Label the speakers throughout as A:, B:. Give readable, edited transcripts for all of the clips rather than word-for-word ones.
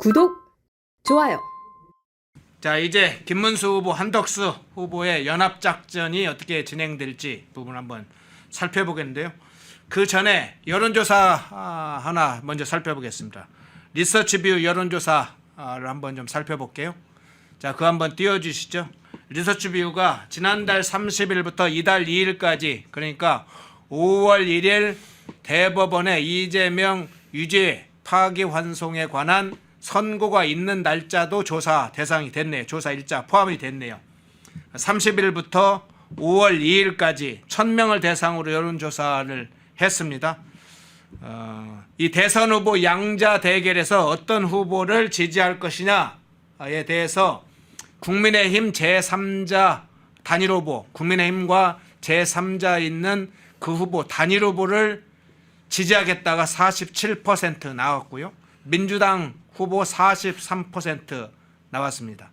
A: 구독, 좋아요.
B: 자, 이제 김문수 후보, 한덕수 후보의 연합작전이 어떻게 진행될지 부분 한번 살펴보겠는데요. 그 전에 여론조사 하나 먼저 살펴보겠습니다. 리서치뷰 여론조사를 한번 좀 살펴볼게요. 자, 그거 한번 띄워주시죠. 리서치뷰가 지난달 30일부터 이달 2일까지, 그러니까 5월 1일 대법원의 이재명 유죄 파기환송에 관한 선고가 있는 날짜도 조사 대상이 됐네요. 조사 일자 포함이 됐네요. 30일부터 5월 2일까지 1000명을 대상으로 여론조사를 했습니다. 이 대선 후보 양자 대결에서 어떤 후보를 지지할 것이냐에 대해서 국민의힘 제3자 단일 후보, 국민의힘과 제3자 있는 그 후보 단일 후보를 지지하겠다가 47% 나왔고요. 민주당 후보 43% 나왔습니다.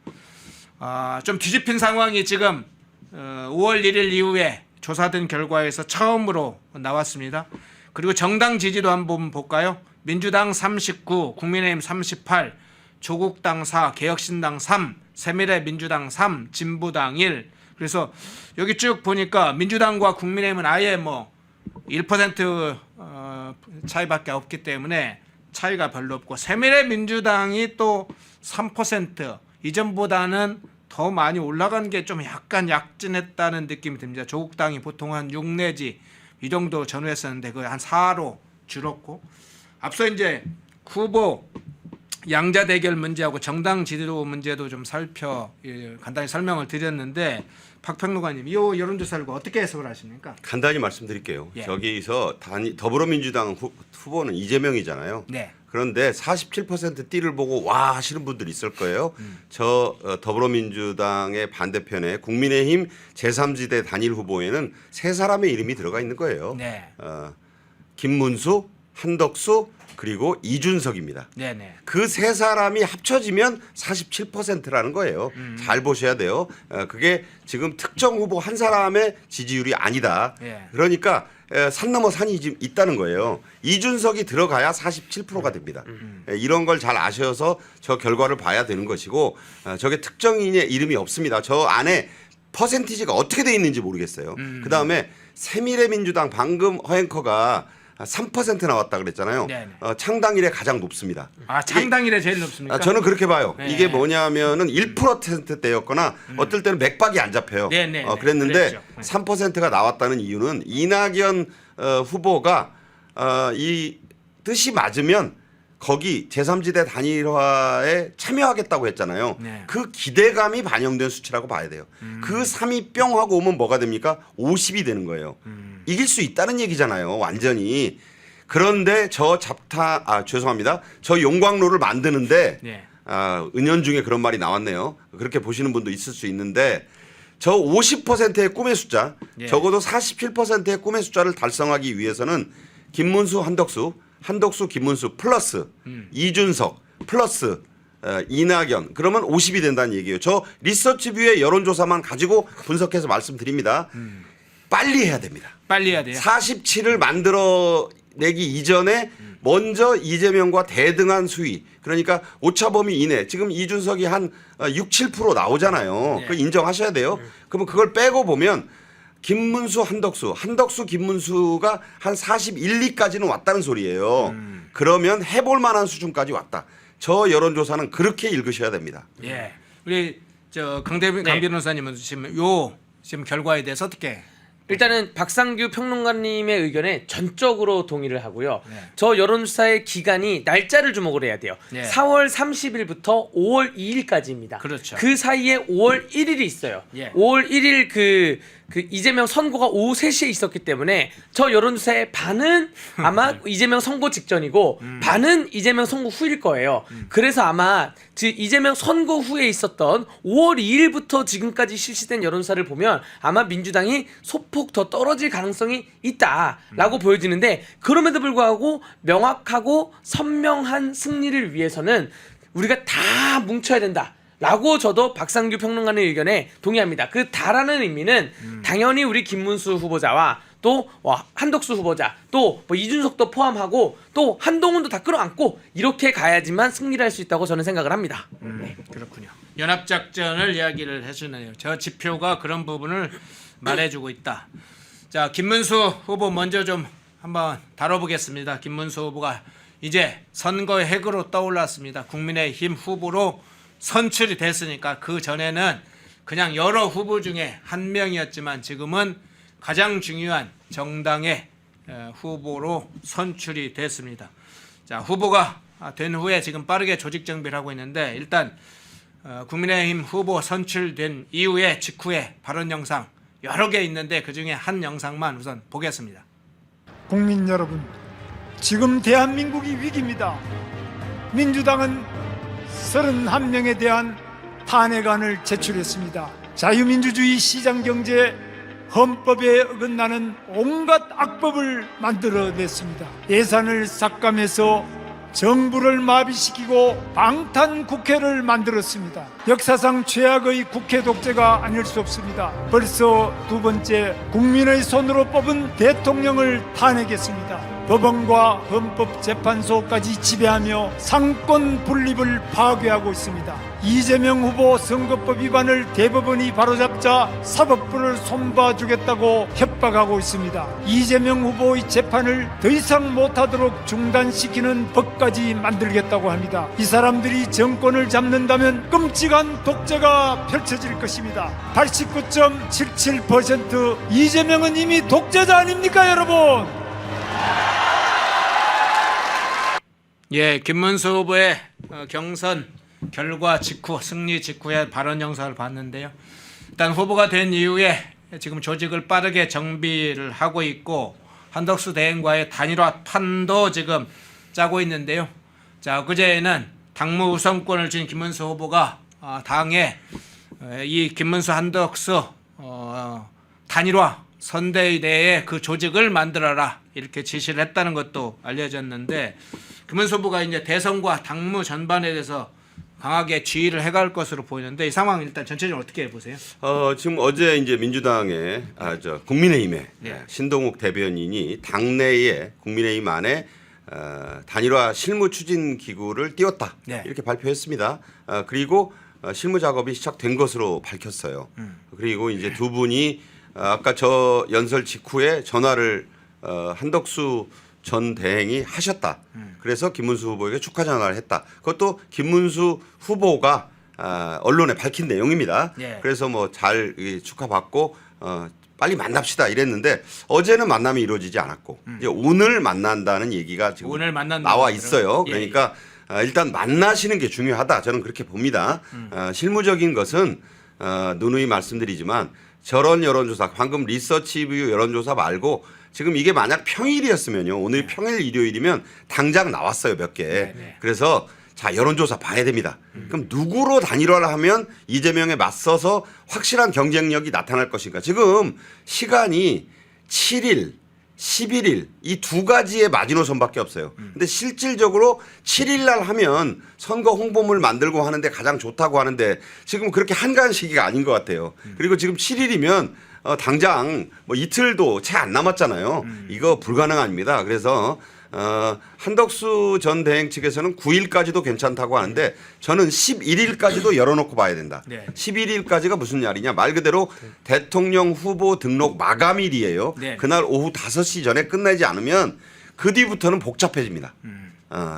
B: 좀 뒤집힌 상황이 지금 5월 1일 이후에 조사된 결과에서 처음으로 나왔습니다. 그리고 정당 지지도 한번 볼까요? 민주당 39, 국민의힘 38, 조국당 4, 개혁신당 3, 새미래민주당 3, 진보당 1. 그래서 여기 쭉 보니까 민주당과 국민의힘은 아예 1% 차이밖에 없기 때문에 차이가 별로 없고, 새미래민주당이 또 3%, 이전보다는 더 많이 올라간 게 좀 약간 약진했다는 느낌이 듭니다. 조국당이 보통 한 6 내지 이 정도 전후했었는데 그거 한 4로 줄었고, 앞서 이제 후보 양자 대결 문제하고 정당 지지도 문제도 좀 간단히 설명을 드렸는데, 박 평론가님, 이 여론조사를 어떻게 해석을 하십니까?
C: 간단히 말씀드릴게요.
B: 예.
C: 저기서 더불어민주당 후보는 이재명이잖아요.
B: 네.
C: 그런데 47% 띠를 보고 와 하시는 분들이 있을 거예요. 저 더불어민주당의 반대편에 국민의힘 제3지대 단일 후보에는 세 사람의 이름이 들어가 있는 거예요.
B: 네.
C: 김문수, 한덕수, 그리고 이준석입니다.
B: 네네.
C: 그 세 사람이 합쳐지면 47%라는 거예요. 잘 보셔야 돼요. 그게 지금 특정 후보 한 사람의 지지율이 아니다.
B: 예.
C: 그러니까 산 넘어 산이 지금 있다는 거예요. 이준석이 들어가야 47%가 됩니다. 이런 걸 잘 아셔서 저 결과를 봐야 되는 것이고, 저게 특정인의 이름이 없습니다. 저 안에 퍼센티지가 어떻게 돼 있는지 모르겠어요. 그다음에 새미래민주당 방금 허앵커가 3% 나왔다 그랬잖아요. 창당일에 가장 높습니다.
B: 창당일에 제일 높습니까?
C: 저는 그렇게 봐요.
B: 네.
C: 이게 뭐냐면은 1%대였거나 어떨 때는 맥박이 안 잡혀요. 그랬는데
B: 그랬죠.
C: 3%가 나왔다는 이유는 이낙연 후보가 이 뜻이 맞으면 거기 제3지대 단일화에 참여하겠다고 했잖아요.
B: 네.
C: 그 기대감이 반영된 수치라고 봐야 돼요. 그 3이 뿅 하고 오면 뭐가 됩니까? 50이 되는 거예요. 이길 수 있다는 얘기잖아요. 완전히. 그런데 죄송합니다. 저 용광로를 만드는데
B: 네.
C: 은연중에 그런 말이 나왔네요. 그렇게 보시는 분도 있을 수 있는데, 저 50%의 꿈의 숫자,
B: 예.
C: 적어도 47%의 꿈의 숫자를 달성하기 위해서는 김문수, 한덕수, 김문수 플러스 이준석 플러스 이낙연, 그러면 50이 된다는 얘기예요. 저 리서치뷰의 여론조사만 가지고 분석해서 말씀드립니다. 빨리 해야 됩니다.
B: 빨리 해야 돼요.
C: 47을 만들어내기 이전에 먼저 이재명과 대등한 수위, 그러니까 오차범위 이내, 지금 이준석이 한 6, 7% 나오잖아요.
B: 네.
C: 그거 인정하셔야 돼요. 그러면 그걸 빼고 보면 김문수, 한덕수, 김문수가 한 41, 2까지는 왔다는 소리예요. 그러면 해볼 만한 수준까지 왔다. 저 여론조사는 그렇게 읽으셔야 됩니다.
B: 예. 우리 강 변호사님은 지금 결과에 대해서 어떻게?
D: 일단은 박상규 평론가님의 의견에 전적으로 동의를 하고요.
B: 네.
D: 저 여론조사의 기간이 날짜를 주목을 해야 돼요.
B: 네.
D: 4월 30일부터 5월 2일까지입니다.
B: 그렇죠.
D: 그 사이에 5월 1일이 있어요.
B: 예.
D: 5월 1일 그 이재명 선고가 오후 3시에 있었기 때문에 저 여론조사의 반은 아마 이재명 선고 직전이고 반은 이재명 선고 후일 거예요. 그래서 아마 이재명 선고 후에 있었던 5월 2일부터 지금까지 실시된 여론조사를 보면 아마 민주당이 소폭 더 떨어질 가능성이 있다라고 보여지는데, 그럼에도 불구하고 명확하고 선명한 승리를 위해서는 우리가 다 뭉쳐야 된다. 라고 저도 박상규 평론가의 의견에 동의합니다. 그 다라는 의미는 당연히 우리 김문수 후보자와 또 한덕수 후보자, 또 뭐 이준석도 포함하고 또 한동훈도 다 끌어안고 이렇게 가야지만 승리를 할 수 있다고 저는 생각을 합니다.
B: 그렇군요. 연합작전을 이야기를 해주네요. 저 지표가 그런 부분을 말해주고 있다. 자, 김문수 후보 먼저 좀 한번 다뤄보겠습니다. 김문수 후보가 이제 선거의 핵으로 떠올랐습니다. 국민의힘 후보로 선출이 됐으니까 그 전에는 그냥 여러 후보 중에 한 명이었지만 지금은 가장 중요한 정당의 후보로 선출이 됐습니다. 자, 후보가 된 후에 지금 빠르게 조직 정비를 하고 있는데 일단 국민의힘 후보 선출된 이후에 직후에 발언 영상 여러 개 있는데 그중에 한 영상만 우선 보겠습니다.
A: 국민 여러분, 지금 대한민국이 위기입니다. 민주당은 31명에 대한 탄핵안을 제출했습니다. 자유민주주의 시장경제 헌법에 어긋나는 온갖 악법을 만들어냈습니다. 예산을 삭감해서 정부를 마비시키고 방탄국회를 만들었습니다. 역사상 최악의 국회 독재가 아닐 수 없습니다. 벌써 두 번째 국민의 손으로 뽑은 대통령을 탄핵했습니다. 법원과 헌법재판소까지 지배하며 상권 분립을 파괴하고 있습니다. 이재명 후보 선거법 위반을 대법원이 바로잡자 사법부를 손봐주겠다고 협박하고 있습니다. 이재명 후보의 재판을 더 이상 못하도록 중단시키는 법까지 만들겠다고 합니다. 이 사람들이 정권을 잡는다면 끔찍한 독재가 펼쳐질 것입니다. 89.77% 이재명은 이미 독재자 아닙니까, 여러분?
B: 예, 김문수 후보의 경선 결과 직후 승리 직후의 발언 영상을 봤는데요. 일단 후보가 된 이후에 지금 조직을 빠르게 정비를 하고 있고 한덕수 대행과의 단일화 판도 지금 짜고 있는데요. 자, 그제는 당무 우선권을 쥔 김문수 후보가 당에 이 김문수 한덕수 단일화 선대위대의 그 조직을 만들어라 이렇게 지시를 했다는 것도 알려졌는데 김문수 후보가 이제 대선과 당무 전반에 대해서 강하게 지휘를 해갈 것으로 보이는데 이 상황 일단 전체적으로 어떻게 보세요?
C: 지금 어제 이제 민주당의 국민의힘의
B: 네.
C: 신동욱 대변인이 당내에 국민의힘 안에 단일화 실무 추진 기구를 띄웠다
B: 네.
C: 이렇게 발표했습니다. 그리고 실무 작업이 시작된 것으로 밝혔어요. 그리고 이제 두 분이 아까 저 연설 직후에 전화를 한덕수 전 대행이 하셨다. 그래서 김문수 후보에게 축하 전화를 했다. 그것도 김문수 후보가 언론에 밝힌 내용입니다.
B: 예.
C: 그래서 뭐 잘 축하받고 빨리 만납시다 이랬는데 어제는 만남이 이루어지지 않았고 이제 오늘 만난다는 얘기가 지금
B: 오늘 만난다는
C: 나와
B: 거죠.
C: 있어요.
B: 예,
C: 그러니까 일단 만나시는 게 중요하다. 저는 그렇게 봅니다. 실무적인 것은 누누이 말씀드리지만 저런 여론조사, 방금 리서치뷰 여론조사 말고 지금 이게 만약 평일이었으면요. 오늘 평일 일요일이면 당장 나왔어요. 몇 개.
B: 네.
C: 그래서 자 여론조사 봐야 됩니다. 그럼 누구로 단일화를 하면 이재명에 맞서서 확실한 경쟁력이 나타날 것인가. 지금 시간이 7일, 11일 이 두 가지의 마지노선밖에 없어요. 근데 실질적으로 7일 날 하면 선거 홍보물 만들고 하는데 가장 좋다고 하는데 지금 그렇게 한가한 시기가 아닌 것 같아요. 그리고 지금 7일이면 당장 뭐 이틀도 채 안 남았잖아요. 이거 불가능합니다. 그래서 한덕수 전 대행 측에서는 9일까지도 괜찮다고 하는데 저는 11일까지도 열어놓고 봐야 된다.
B: 네.
C: 11일까지가 무슨 날이냐 말 그대로 대통령 후보 등록 마감일이에요.
B: 네.
C: 그날 오후 5시 전에 끝내지 않으면 그 뒤부터는 복잡해집니다.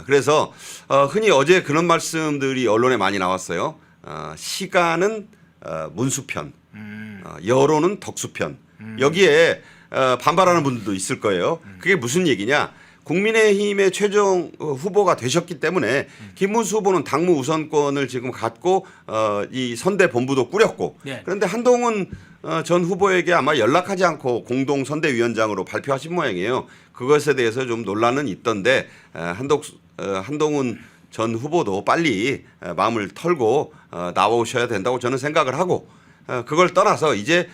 C: 그래서 흔히 어제 그런 말씀들이 언론에 많이 나왔어요. 시간은 문수편, 여론은 덕수편. 여기에 반발하는 분들도 있을 거예요. 그게 무슨 얘기냐? 국민의힘의 최종 후보가 되셨기 때문에 김문수 후보는 당무 우선권을 지금 갖고 이 선대 본부도 꾸렸고
B: 네.
C: 그런데 한동훈 전 후보에게 아마 연락하지 않고 공동 선대위원장으로 발표하신 모양이에요. 그것에 대해서 좀 논란은 있던데 한동훈 전 후보도 빨리 마음을 털고 나오셔야 된다고 저는 생각을 하고 그걸 떠나서 이제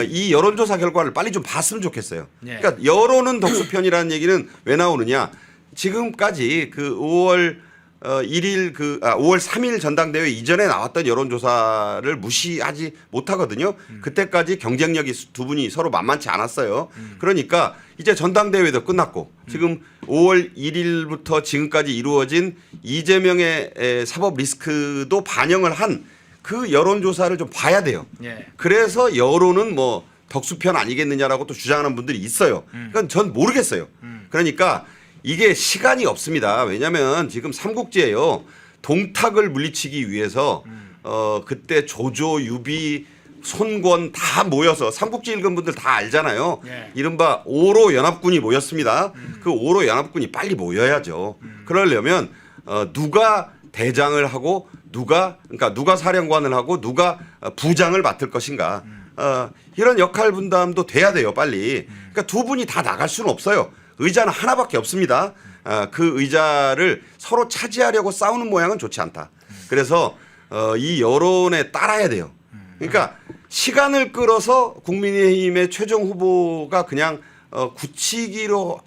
C: 이 여론조사 결과를 빨리 좀 봤으면 좋겠어요.
B: 네.
C: 그러니까 여론은 덕수편이라는 얘기는 왜 나오느냐? 지금까지 그 5월 5월 3일 전당대회 이전에 나왔던 여론조사를 무시하지 못하거든요. 그때까지 경쟁력이 두 분이 서로 만만치 않았어요. 그러니까 이제 전당대회도 끝났고 지금 5월 1일부터 지금까지 이루어진 이재명의 사법 리스크도 반영을 한 그 여론조사를 좀 봐야 돼요.
B: 예.
C: 그래서 여론은 뭐 덕수편 아니겠느냐라고 또 주장하는 분들이 있어요. 그건 전 모르겠어요. 그러니까 이게 시간이 없습니다. 왜냐하면 지금 삼국지예요. 동탁을 물리치기 위해서 그때 조조, 유비, 손권 다 모여서 삼국지 읽은 분들 다 알잖아요.
B: 예.
C: 이른바 5로 연합군이 모였습니다. 그 5로 연합군이 빨리 모여야죠. 그러려면 누가 대장을 하고 누가 사령관을 하고 누가 부장을 맡을 것인가. 이런 역할 분담도 돼야 돼요, 빨리. 그러니까 두 분이 다 나갈 수는 없어요. 의자는 하나밖에 없습니다. 그 의자를 서로 차지하려고 싸우는 모양은 좋지 않다. 그래서 이 여론에 따라야 돼요. 그러니까 시간을 끌어서 국민의힘의 최종 후보가 그냥 굳히기로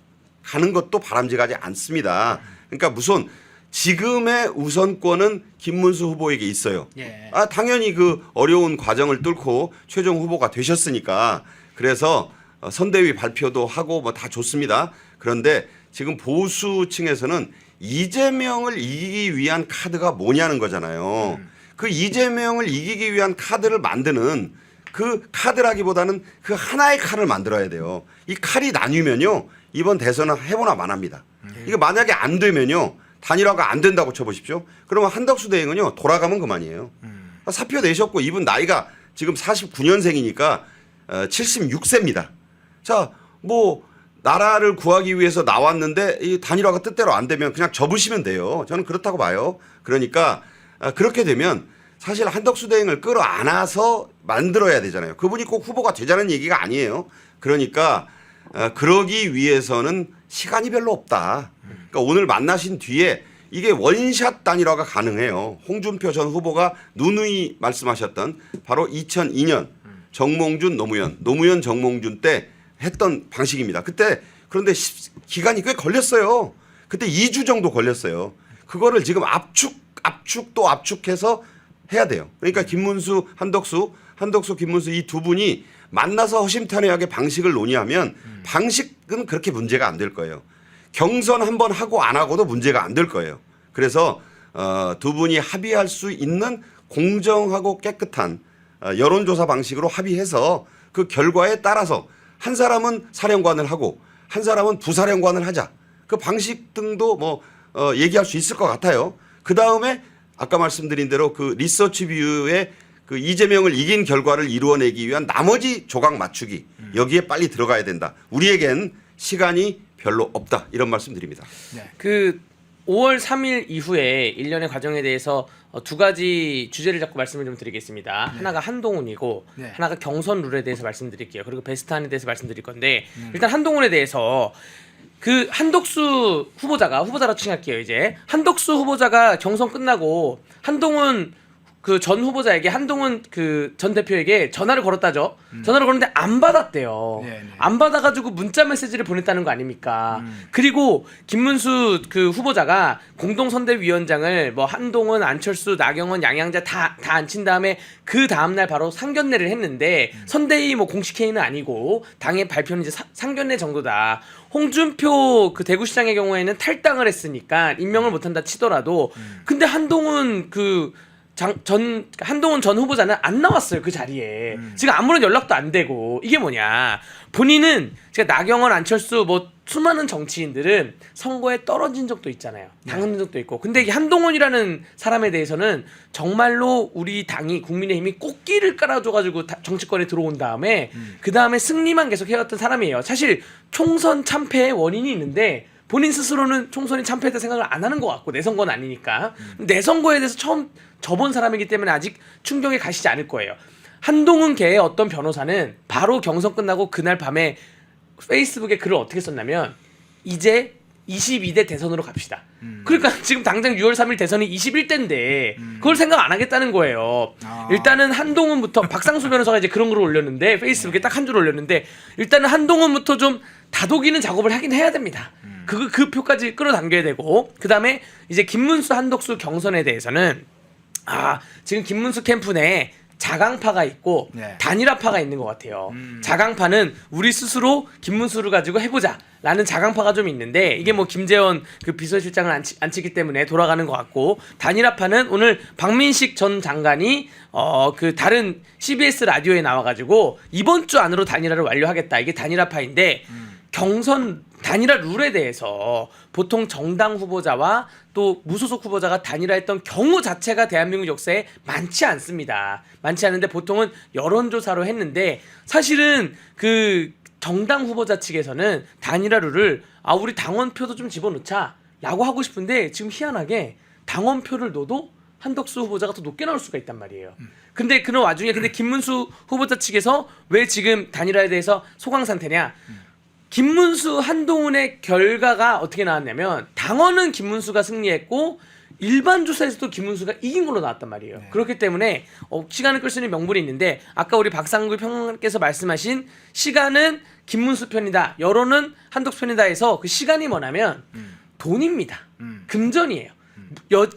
C: 가는 것도 바람직하지 않습니다. 그러니까 무슨 지금의 우선권은 김문수 후보에게 있어요.
B: 예.
C: 당연히 그 어려운 과정을 뚫고 최종 후보가 되셨으니까 그래서 선대위 발표도 하고 뭐 다 좋습니다. 그런데 지금 보수층에서는 이재명을 이기기 위한 카드가 뭐냐는 거잖아요. 그 이재명을 이기기 위한 카드를 만드는 그 카드라기보다는 그 하나의 칼을 만들어야 돼요. 이 칼이 나뉘면요 이번 대선은 해보나 마나입니다. 이거 만약에 안 되면요 단일화가 안 된다고 쳐보십시오. 그러면 한덕수 대행은요 돌아가면 그만이에요. 사표 내셨고 이분 나이가 지금 49년생이니까 76세입니다. 자, 뭐 나라를 구하기 위해서 나왔는데 이 단일화가 뜻대로 안 되면 그냥 접으시면 돼요. 저는 그렇다고 봐요. 그러니까 그렇게 되면 사실 한덕수 대행을 끌어안아서 만들어야 되잖아요. 그분이 꼭 후보가 되자는 얘기가 아니에요. 그러니까 그러기 위해서는 시간이 별로 없다. 그러니까 오늘 만나신 뒤에 이게 원샷 단일화가 가능해요. 홍준표 전 후보가 누누이 말씀하셨던 바로 2002년 정몽준 노무현 정몽준 때 했던 방식입니다. 그때 그런데 기간이 꽤 걸렸어요. 그때 2주 정도 걸렸어요. 그거를 지금 압축도 압축해서 해야 돼요. 그러니까 김문수, 한덕수, 김문수 이 두 분이 만나서 허심탄회하게 방식을 논의하면 방식은 그렇게 문제가 안 될 거예요. 경선 한번 하고 안 하고도 문제가 안 될 거예요. 그래서 두 분이 합의할 수 있는 공정하고 깨끗한 여론조사 방식으로 합의해서 그 결과에 따라서 한 사람은 사령관을 하고 한 사람은 부사령관을 하자. 그 방식 등도 뭐 얘기할 수 있을 것 같아요. 그 다음에 아까 말씀드린 대로 그 리서치 뷰의 그 이재명을 이긴 결과를 이루어내기 위한 나머지 조각 맞추기 여기에 빨리 들어가야 된다. 우리에겐 시간이 별로 없다. 이런 말씀드립니다.
B: 네.
D: 그 5월 3일 이후에 일련의 과정에 대해서 두 가지 주제를 잡고 말씀을 좀 드리겠습니다. 하나가 한동훈이고
B: 네.
D: 하나가 경선 룰에 대해서 말씀드릴게요. 그리고 베스트안에 대해서 말씀드릴 건데 일단 한동훈에 대해서 그 한덕수 후보자라 칭할게요. 이제 한덕수 후보자가 경선 끝나고 한동훈 그 전 후보자에게 한동훈 그 전 대표에게 전화를 걸었다죠. 전화를 걸었는데 안 받았대요.
B: 네.
D: 안 받아가지고 문자 메시지를 보냈다는 거 아닙니까? 그리고 김문수 그 후보자가 공동선대위원장을 뭐 한동훈, 안철수, 나경원, 양양자 다 앉힌 다음에 그 다음날 바로 상견례를 했는데 선대위 뭐 공식 회의는 아니고 당의 발표는 이제 상견례 정도다. 홍준표 그 대구시장의 경우에는 탈당을 했으니까 임명을 못한다 치더라도 근데 한동훈 한동훈 전 후보자는 안 나왔어요. 그 자리에. 지금 아무런 연락도 안 되고. 이게 뭐냐. 본인은 제가 나경원, 안철수 뭐 수많은 정치인들은 선거에 떨어진 적도 있잖아요. 당선 적도 있고. 근데 이 한동훈이라는 사람에 대해서는 정말로 우리 당이 국민의힘이 꽃길을 깔아줘가지고 정치권에 들어온 다음에 그 다음에 승리만 계속 해왔던 사람이에요. 사실 총선 참패의 원인이 있는데 본인 스스로는 총선이 참패했다 생각을 안 하는 것 같고 내 선거는 아니니까 내 선거에 대해서 처음 접은 사람이기 때문에 아직 충격에 가시지 않을 거예요. 한동훈 계의 어떤 변호사는 바로 경선 끝나고 그날 밤에 페이스북에 글을 어떻게 썼냐면 이제 22대 대선으로 갑시다. 그러니까 지금 당장 6월 3일 대선이 21대인데 그걸 생각 안 하겠다는 거예요. 일단은 한동훈부터 박상수 변호사가 이제 그런 글을 올렸는데 페이스북에 딱 한 줄 올렸는데 일단은 한동훈부터 좀 다독이는 작업을 하긴 해야 됩니다. 그 표까지 끌어당겨야 되고 그다음에 이제 김문수 한덕수 경선에 대해서는 지금 김문수 캠프 내에 자강파가 있고
B: 네.
D: 단일화파가 있는 것 같아요. 자강파는 우리 스스로 김문수를 가지고 해보자라는 자강파가 좀 있는데 이게 뭐 김재원 그 비서실장을 앉히기 때문에 돌아가는 것 같고 단일화파는 오늘 박민식 전 장관이 그 다른 CBS 라디오에 나와가지고 이번 주 안으로 단일화를 완료하겠다 이게 단일화파인데 경선 단일화 룰에 대해서 보통 정당 후보자와 또 무소속 후보자가 단일화했던 경우 자체가 대한민국 역사에 많지 않습니다. 많지 않은데 보통은 여론조사로 했는데 사실은 그 정당 후보자 측에서는 단일화 룰을 우리 당원표도 좀 집어넣자라고 하고 싶은데 지금 희한하게 당원표를 넣어도 한덕수 후보자가 더 높게 나올 수가 있단 말이에요. 근데 그런 와중에 김문수 후보자 측에서 왜 지금 단일화에 대해서 소강 상태냐? 김문수 한동훈의 결과가 어떻게 나왔냐면 당원은 김문수가 승리했고 일반 조사에서도 김문수가 이긴 걸로 나왔단 말이에요. 네. 그렇기 때문에 시간을 끌 수 있는 명분이 있는데 아까 우리 박상구 평론가께서 말씀하신 시간은 김문수 편이다. 여론은 한덕수 편이다 해서 그 시간이 뭐냐면 돈입니다. 금전이에요.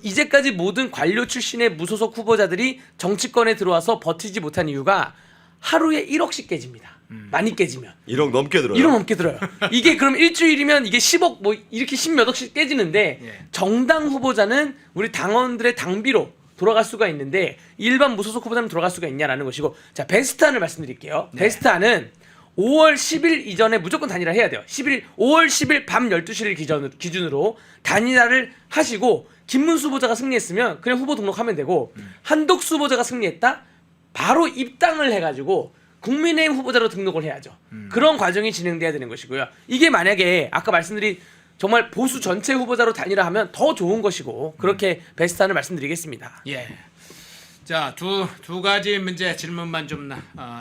D: 이제까지 모든 관료 출신의 무소속 후보자들이 정치권에 들어와서 버티지 못한 이유가 하루에 1억씩 깨집니다. 많이 깨지면
C: 1억 넘게 들어요.
D: 1억 넘게 들어요. 이게 그럼 일주일이면 이게 10억 뭐 이렇게 10몇 억씩 깨지는데
B: 예.
D: 정당 후보자는 우리 당원들의 당비로 돌아갈 수가 있는데 일반 무소속 후보자는 돌아갈 수가 있냐라는 것이고 자 베스트안을 말씀드릴게요.
B: 네.
D: 베스트안은 5월 10일 이전에 무조건 단일화 해야 돼요. 5월 10일 밤 12시를 기준으로 단일화를 하시고 김문수 후보자가 승리했으면 그냥 후보 등록하면 되고 한덕수 후보자가 승리했다? 바로 입당을 해가지고 국민의힘 후보자로 등록을 해야죠. 그런 과정이 진행돼야 되는 것이고요. 이게 만약에 아까 말씀드린 정말 보수 전체 후보자로 단일화하면 더 좋은 것이고 그렇게 베스트안을 말씀드리겠습니다.
B: 예. 자, 두 가지 문제 질문만 좀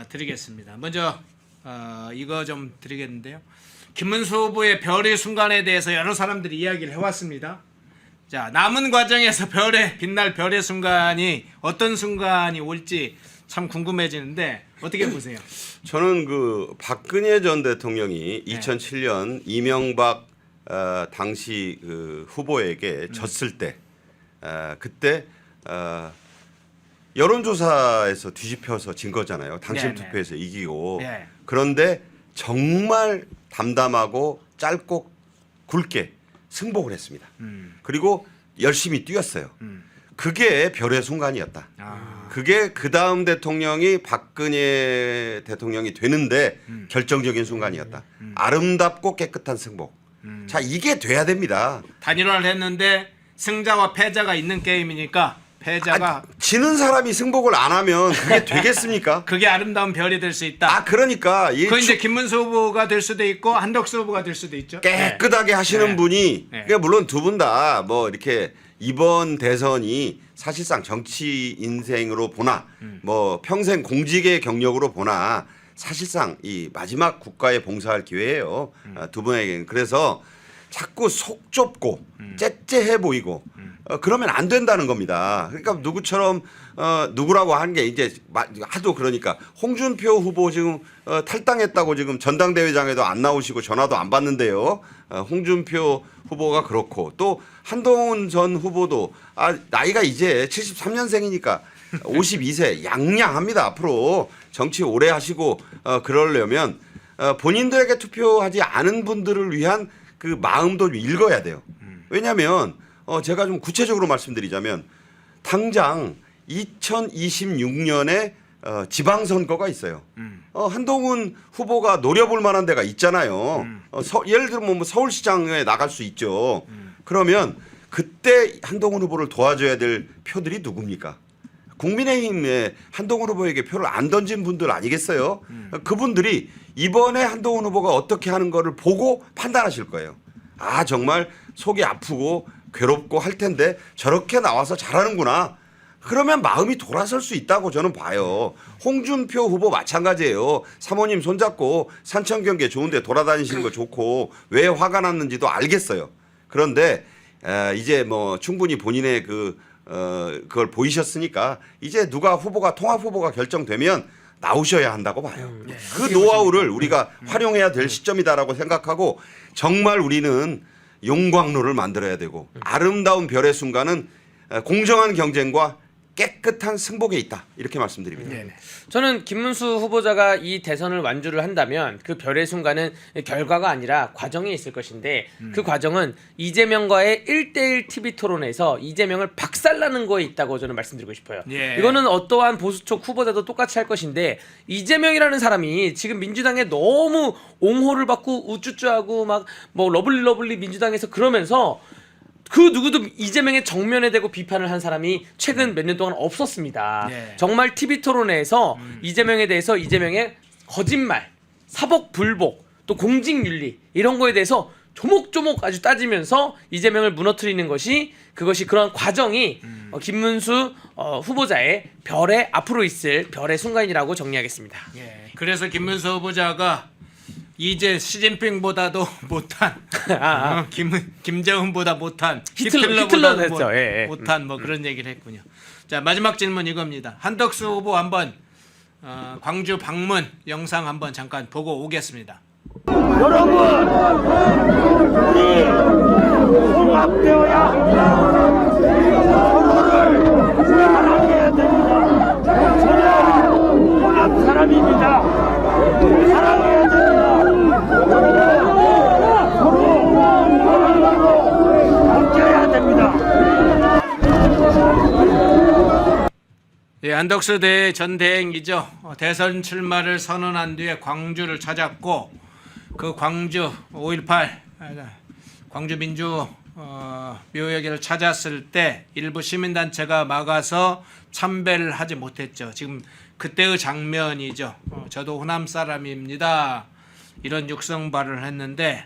B: 드리겠습니다. 먼저 이거 좀 드리겠는데요. 김문수 후보의 별의 순간에 대해서 여러 사람들이 이야기를 해왔습니다. 자, 남은 과정에서 빛날 별의 순간이 어떤 순간이 올지 참 궁금해지는데 어떻게 보세요?
C: 저는 그 박근혜 전 대통령이 2007년 이명박 당시 그 후보에게 졌을 때 그때 여론조사에서 뒤집혀서 진 거잖아요. 당심
B: 네네.
C: 투표에서 이기고.
B: 네.
C: 그런데 정말 담담하고 짧고 굵게 승복을 했습니다. 그리고 열심히 뛰었어요. 그게 별의 순간이었다. 그게 그 다음 대통령이 박근혜 대통령이 되는데 결정적인 순간이었다. 아름답고 깨끗한 승복. 자, 이게 돼야 됩니다.
B: 단일화를 했는데 승자와 패자가 있는 게임이니까 패자가
C: 지는 사람이 승복을 안 하면 그게 되겠습니까?
B: 그게 아름다운 별이 될 수 있다.
C: 그러니까 이
B: 그 이제 김문수 후보가 될 수도 있고 한덕수 후보가 될 수도 있죠.
C: 깨끗하게 하시는
B: 네.
C: 분이
B: 네.
C: 그러니까 물론 두 분 다 뭐 이렇게 이번 대선이 사실상 정치 인생으로 보나 뭐 평생 공직의 경력으로 보나 사실상 이 마지막 국가에 봉사할 기회예요. 두 분에게는. 그래서 자꾸 속 좁고 째째해 보이고 그러면 안 된다는 겁니다. 그러니까 누구처럼 누구라고 하는 게 이제 하도 그러니까 홍준표 후보 지금 탈당했다고 지금 전당대회장에도 안 나오시고 전화도 안 받는데요. 홍준표 후보가 그렇고 또 한동훈 전 후보도 나이가 이제 73년생이니까 52세 양양합니다. 앞으로 정치 오래 하시고 그러려면 본인들에게 투표하지 않은 분들을 위한 그 마음도 좀 읽어야 돼요. 왜냐하면 제가 좀 구체적으로 말씀드리자면 당장 2026년에 지방선거가 있어요. 한동훈 후보가 노려볼 만한 데가 있잖아요. 예를 들면 뭐 서울시장에 나갈 수 있죠. 그러면 그때 한동훈 후보를 도와줘야 될 표들이 누굽니까? 국민의힘에 한동훈 후보에게 표를 안 던진 분들 아니겠어요? 그분들이 이번에 한동훈 후보가 어떻게 하는 거를 보고 판단하실 거예요. 정말 속이 아프고 괴롭고 할 텐데 저렇게 나와서 잘하는구나. 그러면 마음이 돌아설 수 있다고 저는 봐요. 홍준표 후보 마찬가지예요. 사모님 손잡고 산천 경계 좋은데 돌아다니시는 거 좋고 왜 화가 났는지도 알겠어요. 그런데 이제 뭐 충분히 본인의 그걸 보이셨으니까 이제 누가 후보가 통합 후보가 결정되면 나오셔야 한다고 봐요. 그 노하우를 우리가 활용해야 될 시점이다라고 생각하고 정말 우리는 용광로를 만들어야 되고 아름다운 별의 순간은 공정한 경쟁과 깨끗한 승복에 있다. 이렇게 말씀드립니다.
D: 저는 김문수 후보자가 이 대선을 완주를 한다면 그 별의 순간은 결과가 아니라 과정에 있을 것인데 그 과정은 이재명과의 1대1 TV 토론에서 이재명을 박살나는 거에 있다고 저는 말씀드리고 싶어요.
B: 예.
D: 이거는 어떠한 보수 쪽 후보자도 똑같이 할 것인데 이재명이라는 사람이 지금 민주당에 너무 옹호를 받고 우쭈쭈하고 막 뭐 러블리 민주당에서 그러면서 그 누구도 이재명의 정면에 대고 비판을 한 사람이 최근 몇 년 동안 없었습니다.
B: 네.
D: 정말 TV 토론회에서 이재명에 대해서 이재명의 거짓말, 사복불복, 또 공직윤리 이런 거에 대해서 조목조목 아주 따지면서 이재명을 무너뜨리는 것이 그것이 그런 과정이 김문수 후보자의 별의 앞으로 있을 별의 순간이라고 정리하겠습니다.
B: 예. 그래서 김문수 후보자가 이제 시진핑보다도 못한 김정은보다 못한
D: 히틀러도
B: 히틀러보다도
D: 했죠. 예.
B: 못한 뭐 그런 얘기를 했군요. 자, 마지막 질문 이겁니다. 한덕수 후보 한번 광주 방문 영상 한번 잠깐 보고 오겠습니다.
E: 여러분, 우리 통합되어야 합니다. 서로를 사랑해야 됩니다. 저는 통합 사람입니다. 사랑해야 됩니다. 서로 함께해야 됩니다.
B: 예, 한덕수 전 대행이죠. 대선 출마를 선언한 뒤에 광주를 찾았고 그 광주 5.18 광주 민주 묘역을 찾았을 때 일부 시민단체가 막아서 참배를 하지 못했죠. 지금 그때의 장면이죠. 저도 호남 사람입니다. 이런 육성발언을 했는데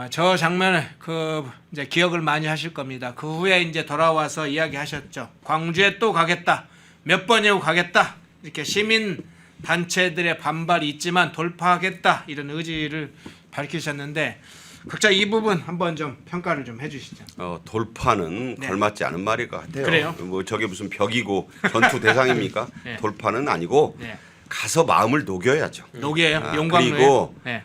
B: 저 장면을 이제 기억을 많이 하실 겁니다. 그 후에 이제 돌아와서 이야기하셨죠. 광주에 또 가겠다. 몇 번이고 가겠다. 이렇게 시민 단체들의 반발이 있지만 돌파하겠다. 이런 의지를 밝히셨는데 각자 이 부분 한번 좀 평가를 좀 해주시죠.
C: 돌파는
B: 네.
C: 걸맞지 않은 말일 것 같아요.
B: 그래요?
C: 뭐 저게 무슨 벽이고 전투 대상입니까?
B: 네.
C: 돌파는 아니고
B: 네.
C: 가서 마음을 녹여야죠.
B: 녹이에요. 용광로에.
C: 그리고
B: 네.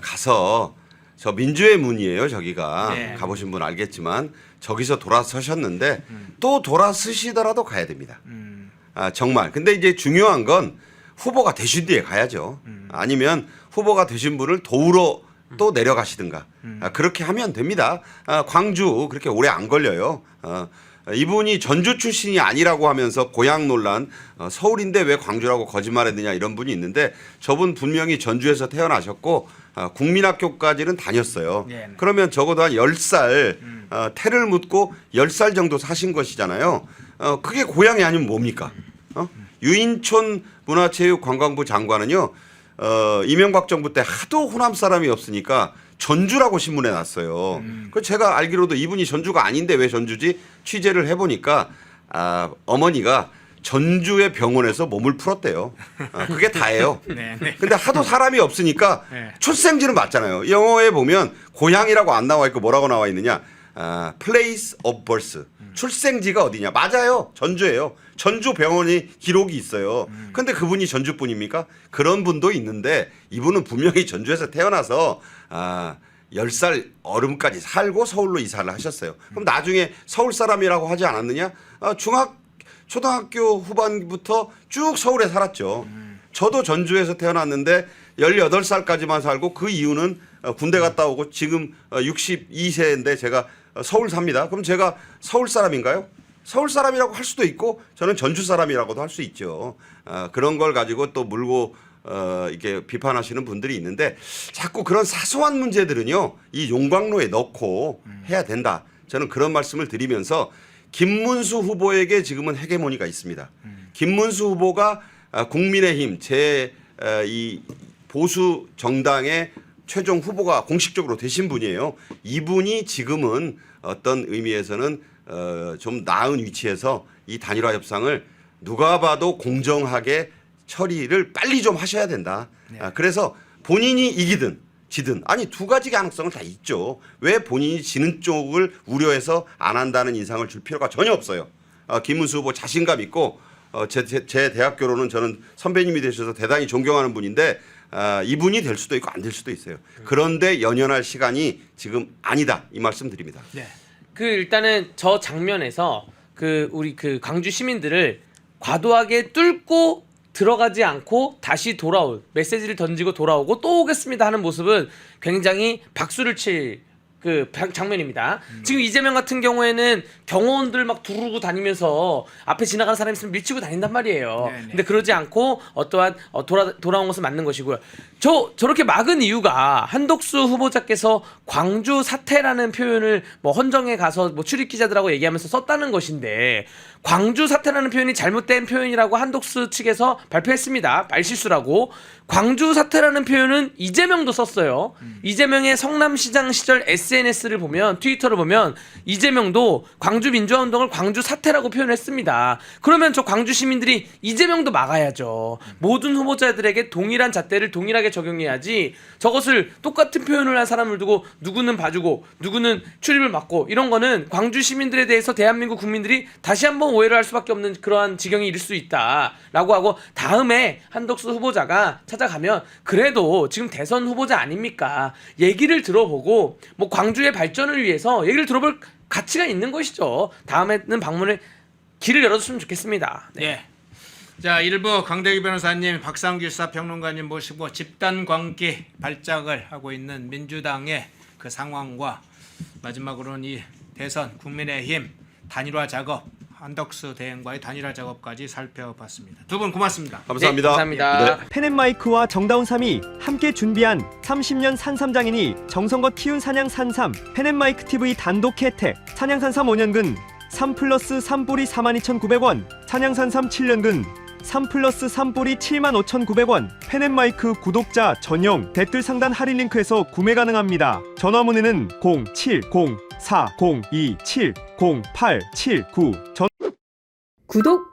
C: 가서 저 민주의 문이에요. 저기가
B: 네.
C: 가보신 분 알겠지만 저기서 돌아서셨는데 또 돌아서시더라도 가야 됩니다. 정말. 근데 이제 중요한 건 후보가 되신 뒤에 가야죠. 아니면 후보가 되신 분을 도우러 또 내려가시든가 그렇게 하면 됩니다. 광주 그렇게 오래 안 걸려요. 이분이 전주 출신이 아니라고 하면서 고향 논란 서울인데 왜 광주라고 거짓말했느냐 이런 분이 있는데 저분 분명히 전주에서 태어나셨고 국민학교까지는 다녔어요.
B: 네.
C: 그러면 적어도 한 10살 태를 묻고 10살 정도 사신 것이잖아요. 그게 고향이 아니면 뭡니까? 유인촌 문화체육관광부 장관은요. 이명박 정부 때 하도 호남 사람이 없으니까 전주라고 신문에 났어요. 그 제가 알기로도 이분이 전주가 아닌데 왜 전주지? 취재를 해보니까 어머니가 전주의 병원에서 몸을 풀었대요. 그게 다예요.
B: 네.
C: 근데 하도 사람이 없으니까
B: 네.
C: 출생지는 맞잖아요. 영어에 보면 고향이라고 안 나와 있고 뭐라고 나와 있느냐? Place of birth. 출생지가 어디냐? 맞아요. 전주예요. 전주 병원이 기록이 있어요. 근데 그분이 전주 분입니까? 그런 분도 있는데 이분은 분명히 전주에서 태어나서 10살 어른까지 살고 서울로 이사를 하셨어요. 그럼 나중에 서울 사람이라고 하지 않았느냐? 초등학교 후반부터 쭉 서울에 살았죠. 저도 전주에서 태어났는데 18살까지만 살고 그 이유는 군대 갔다 오고 지금 62세인데 제가 서울 삽니다. 그럼 제가 서울 사람인가요? 서울 사람이라고 할 수도 있고 저는 전주 사람이라고도 할 수 있죠. 그런 걸 가지고 또 물고 이렇게 비판하시는 분들이 있는데 자꾸 그런 사소한 문제들은요. 이 용광로에 넣고 해야 된다. 저는 그런 말씀을 드리면서 김문수 후보에게 지금은 헤게모니가 있습니다. 김문수 후보가 국민의힘 이 보수 정당의 최종 후보가 공식적으로 되신 분이에요. 이분이 지금은 어떤 의미에서는 좀 나은 위치에서 이 단일화 협상을 누가 봐도 공정하게 처리를 빨리 좀 하셔야 된다. 그래서 본인이 이기든 지든 아니 두 가지 가능성은 다 있죠. 왜 본인이 지는 쪽을 우려해서 안 한다는 인상을 줄 필요가 전혀 없어요. 김문수 후보 자신감 있고 제 대학교로는 저는 선배님이 되셔서 대단히 존경하는 분인데 이분이 될 수도 있고 안 될 수도 있어요. 그런데 연연할 시간이 지금 아니다 이 말씀 드립니다.
B: 네.
D: 그 일단은 저 장면에서 우리 광주 시민들을 과도하게 뚫고 들어가지 않고 다시 돌아올 메시지를 던지고 돌아오고 또 오겠습니다 하는 모습은 굉장히 박수를 칠 장면입니다. 지금 이재명 같은 경우에는 경호원들 막 두르고 다니면서 앞에 지나가는 사람 있으면 밀치고 다닌단 말이에요.
B: 네네.
D: 근데 그러지 않고 어떠한 돌아온 것은 맞는 것이고요. 저렇게 막은 이유가 한덕수 후보자께서 광주 사태라는 표현을 뭐 헌정에 가서 뭐 출입 기자들하고 얘기하면서 썼다는 것인데 광주 사태라는 표현이 잘못된 표현이라고 한덕수 측에서 발표했습니다. 말실수라고. 광주 사태라는 표현은 이재명도 썼어요. 이재명의 성남시장 시절 SNS를 보면 트위터를 보면 이재명도 광주 민주화운동을 광주 사태라고 표현했습니다. 그러면 저 광주 시민들이 이재명도 막아야죠. 모든 후보자들에게 동일한 잣대를 동일하게 적용해야지 저것을 똑같은 표현을 한 사람을 두고 누구는 봐주고 누구는 출입을 막고 이런 거는 광주 시민들에 대해서 대한민국 국민들이 다시 한번 오해를 할 수밖에 없는 그러한 지경이 이를 수 있다라고 하고 다음에 한덕수 후보자가 찾아가면 그래도 지금 대선 후보자 아닙니까? 얘기를 들어보고 뭐 광주의 발전을 위해서 얘기를 들어볼 가치가 있는 것이죠. 다음에는 방문을 길을 열어줬으면 좋겠습니다. 네.
B: 예. 자, 일부 강대기 변호사님, 박상규 시사평론가님 모시고 집단 광기 발작을 하고 있는 민주당의 그 상황과 마지막으로는 이 대선 국민의힘 단일화 작업, 한덕수 대행과의 단일화 작업까지 살펴봤습니다. 두 분 고맙습니다.
C: 감사합니다.
D: 네, 감사합니다.
C: 네.
F: 펜앤마이크와 정다운 삼이 함께 준비한 30년 산삼장인이 정성껏 키운 사냥 산삼 펜앤마이크 TV 단독 혜택 사냥 산삼 5년근 3플러스 3뿌리 42,900원 사냥 산삼 7년근 3플러스 3뿌리 75,900원 펜앤마이크 구독자 전용 댓글 상단 할인 링크에서 구매 가능합니다. 전화 문의는 070-402-7087-9
G: 구독,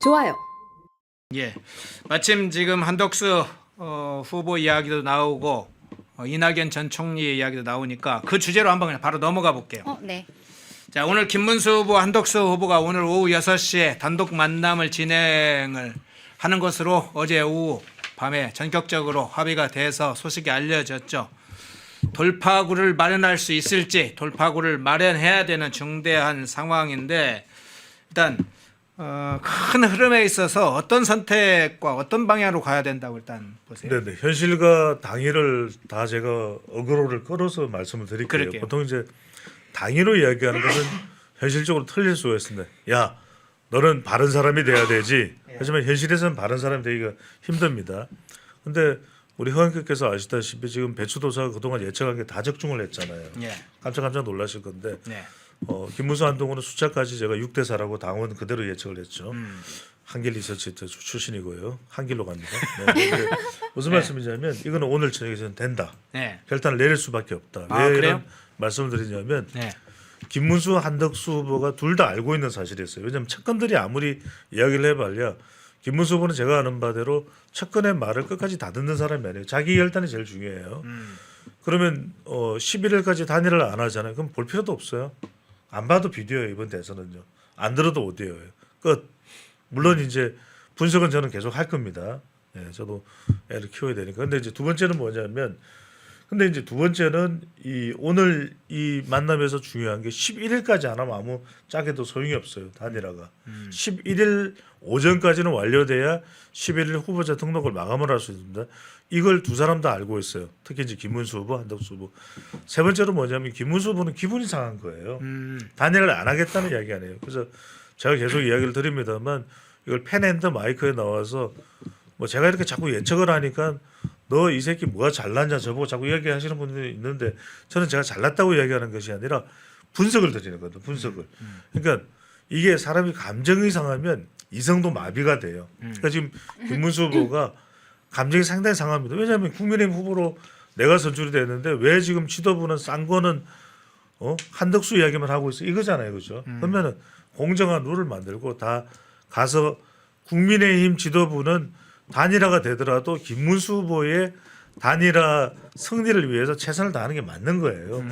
G: 좋아요.
B: 예. 마침 지금 한덕수 후보 이야기도 나오고 이낙연 전 총리 이야기도 나오니까 그 주제로 한번 그냥 바로 넘어가 볼게요.
G: 네.
B: 자, 오늘 김문수 후보, 한덕수 후보가 오늘 오후 6시에 단독 만남을 진행을 하는 것으로 어제 오후 밤에 전격적으로 합의가 돼서 소식이 알려졌죠. 돌파구를 마련할 수 있을지, 돌파구를 마련해야 되는 중대한 상황인데 일단 큰 흐름에 있어서 어떤 선택과 어떤 방향으로 가야 된다고 일단 보세요.
H: 네네. 현실과 당위를 다 제가 어그로를 끌어서 말씀을 드릴게요.
B: 그럴게요.
H: 보통 이제 당위로 이야기하는 것은 현실적으로 틀릴 수가 있습니다. 야, 너는 바른 사람이 돼야 되지. 하지만 현실에서는 바른 사람이 되기가 힘듭니다. 근데 우리 의원께서 아시다시피 지금 배추도사가 그동안 예측한 게 다 적중을 했잖아요.
B: 예.
H: 깜짝 놀라실 건데
B: 네.
H: 김문수 한동훈은 숫자까지 제가 6대 4라고 당원 그대로 예측을 했죠. 한길 리서치 출신이고요. 한길로 갑니다. 네. 근데 무슨 말씀이냐면 이거는 오늘 저녁에서는 된다.
B: 네.
H: 결단을 내릴 수밖에 없다.
B: 아,
H: 왜
B: 그래요?
H: 이런 말씀을 드리냐면
B: 네.
H: 김문수, 한덕수 후보가 둘 다 알고 있는 사실이었어요. 왜냐하면 측근들이 아무리 이야기를 해봐야 김문수 후보는 제가 아는 바대로 측근의 말을 끝까지 다 듣는 사람이 아니에요. 자기 결단이 제일 중요해요. 그러면 11일까지 단일을 안 하잖아요. 그럼 볼 필요도 없어요. 안 봐도 비디오예요. 이번 대선은요. 안 들어도 오디오예요. 끝. 물론 이제 분석은 저는 계속 할 겁니다. 예, 저도 애를 키워야 되니까. 근데 이제 두 번째는 뭐냐면 근데 이제 두 번째는 이 오늘 이 만남에서 중요한 게 11일까지 안 하면 아무 짝에도 소용이 없어요. 단일화가. 11일 오전까지는 완료돼야 11일 후보자 등록을 마감을 할 수 있습니다. 이걸 두 사람 다 알고 있어요. 특히 이제 김문수 후보, 한덕수 후보. 세 번째로 뭐냐면 김문수 후보는 기분이 상한 거예요. 단일화를 안 하겠다는 이야기 아니에요. 그래서 제가 계속 이야기를 드립니다만 이걸 펜앤더 마이크에 나와서 뭐 제가 이렇게 자꾸 예측을 하니까 너 이 새끼 뭐가 잘났냐 저보고 자꾸 이야기하시는 분들이 있는데 저는 제가 잘났다고 이야기하는 것이 아니라 분석을 드리는 거거든요. 분석을. 그러니까 이게 사람이 감정이 상하면 이성도 마비가 돼요. 그러니까 지금 김문수 후보가 감정이 상당히 상합니다. 왜냐하면 국민의힘 후보로 내가 선출이 됐는데 왜 지금 지도부는 싼 거는 한덕수 이야기만 하고 있어 이거잖아요, 그렇죠? 그러면은 공정한 룰을 만들고 다 가서 국민의힘 지도부는 단일화가 되더라도 김문수 후보의 단일화 승리를 위해서 최선을 다하는 게 맞는 거예요.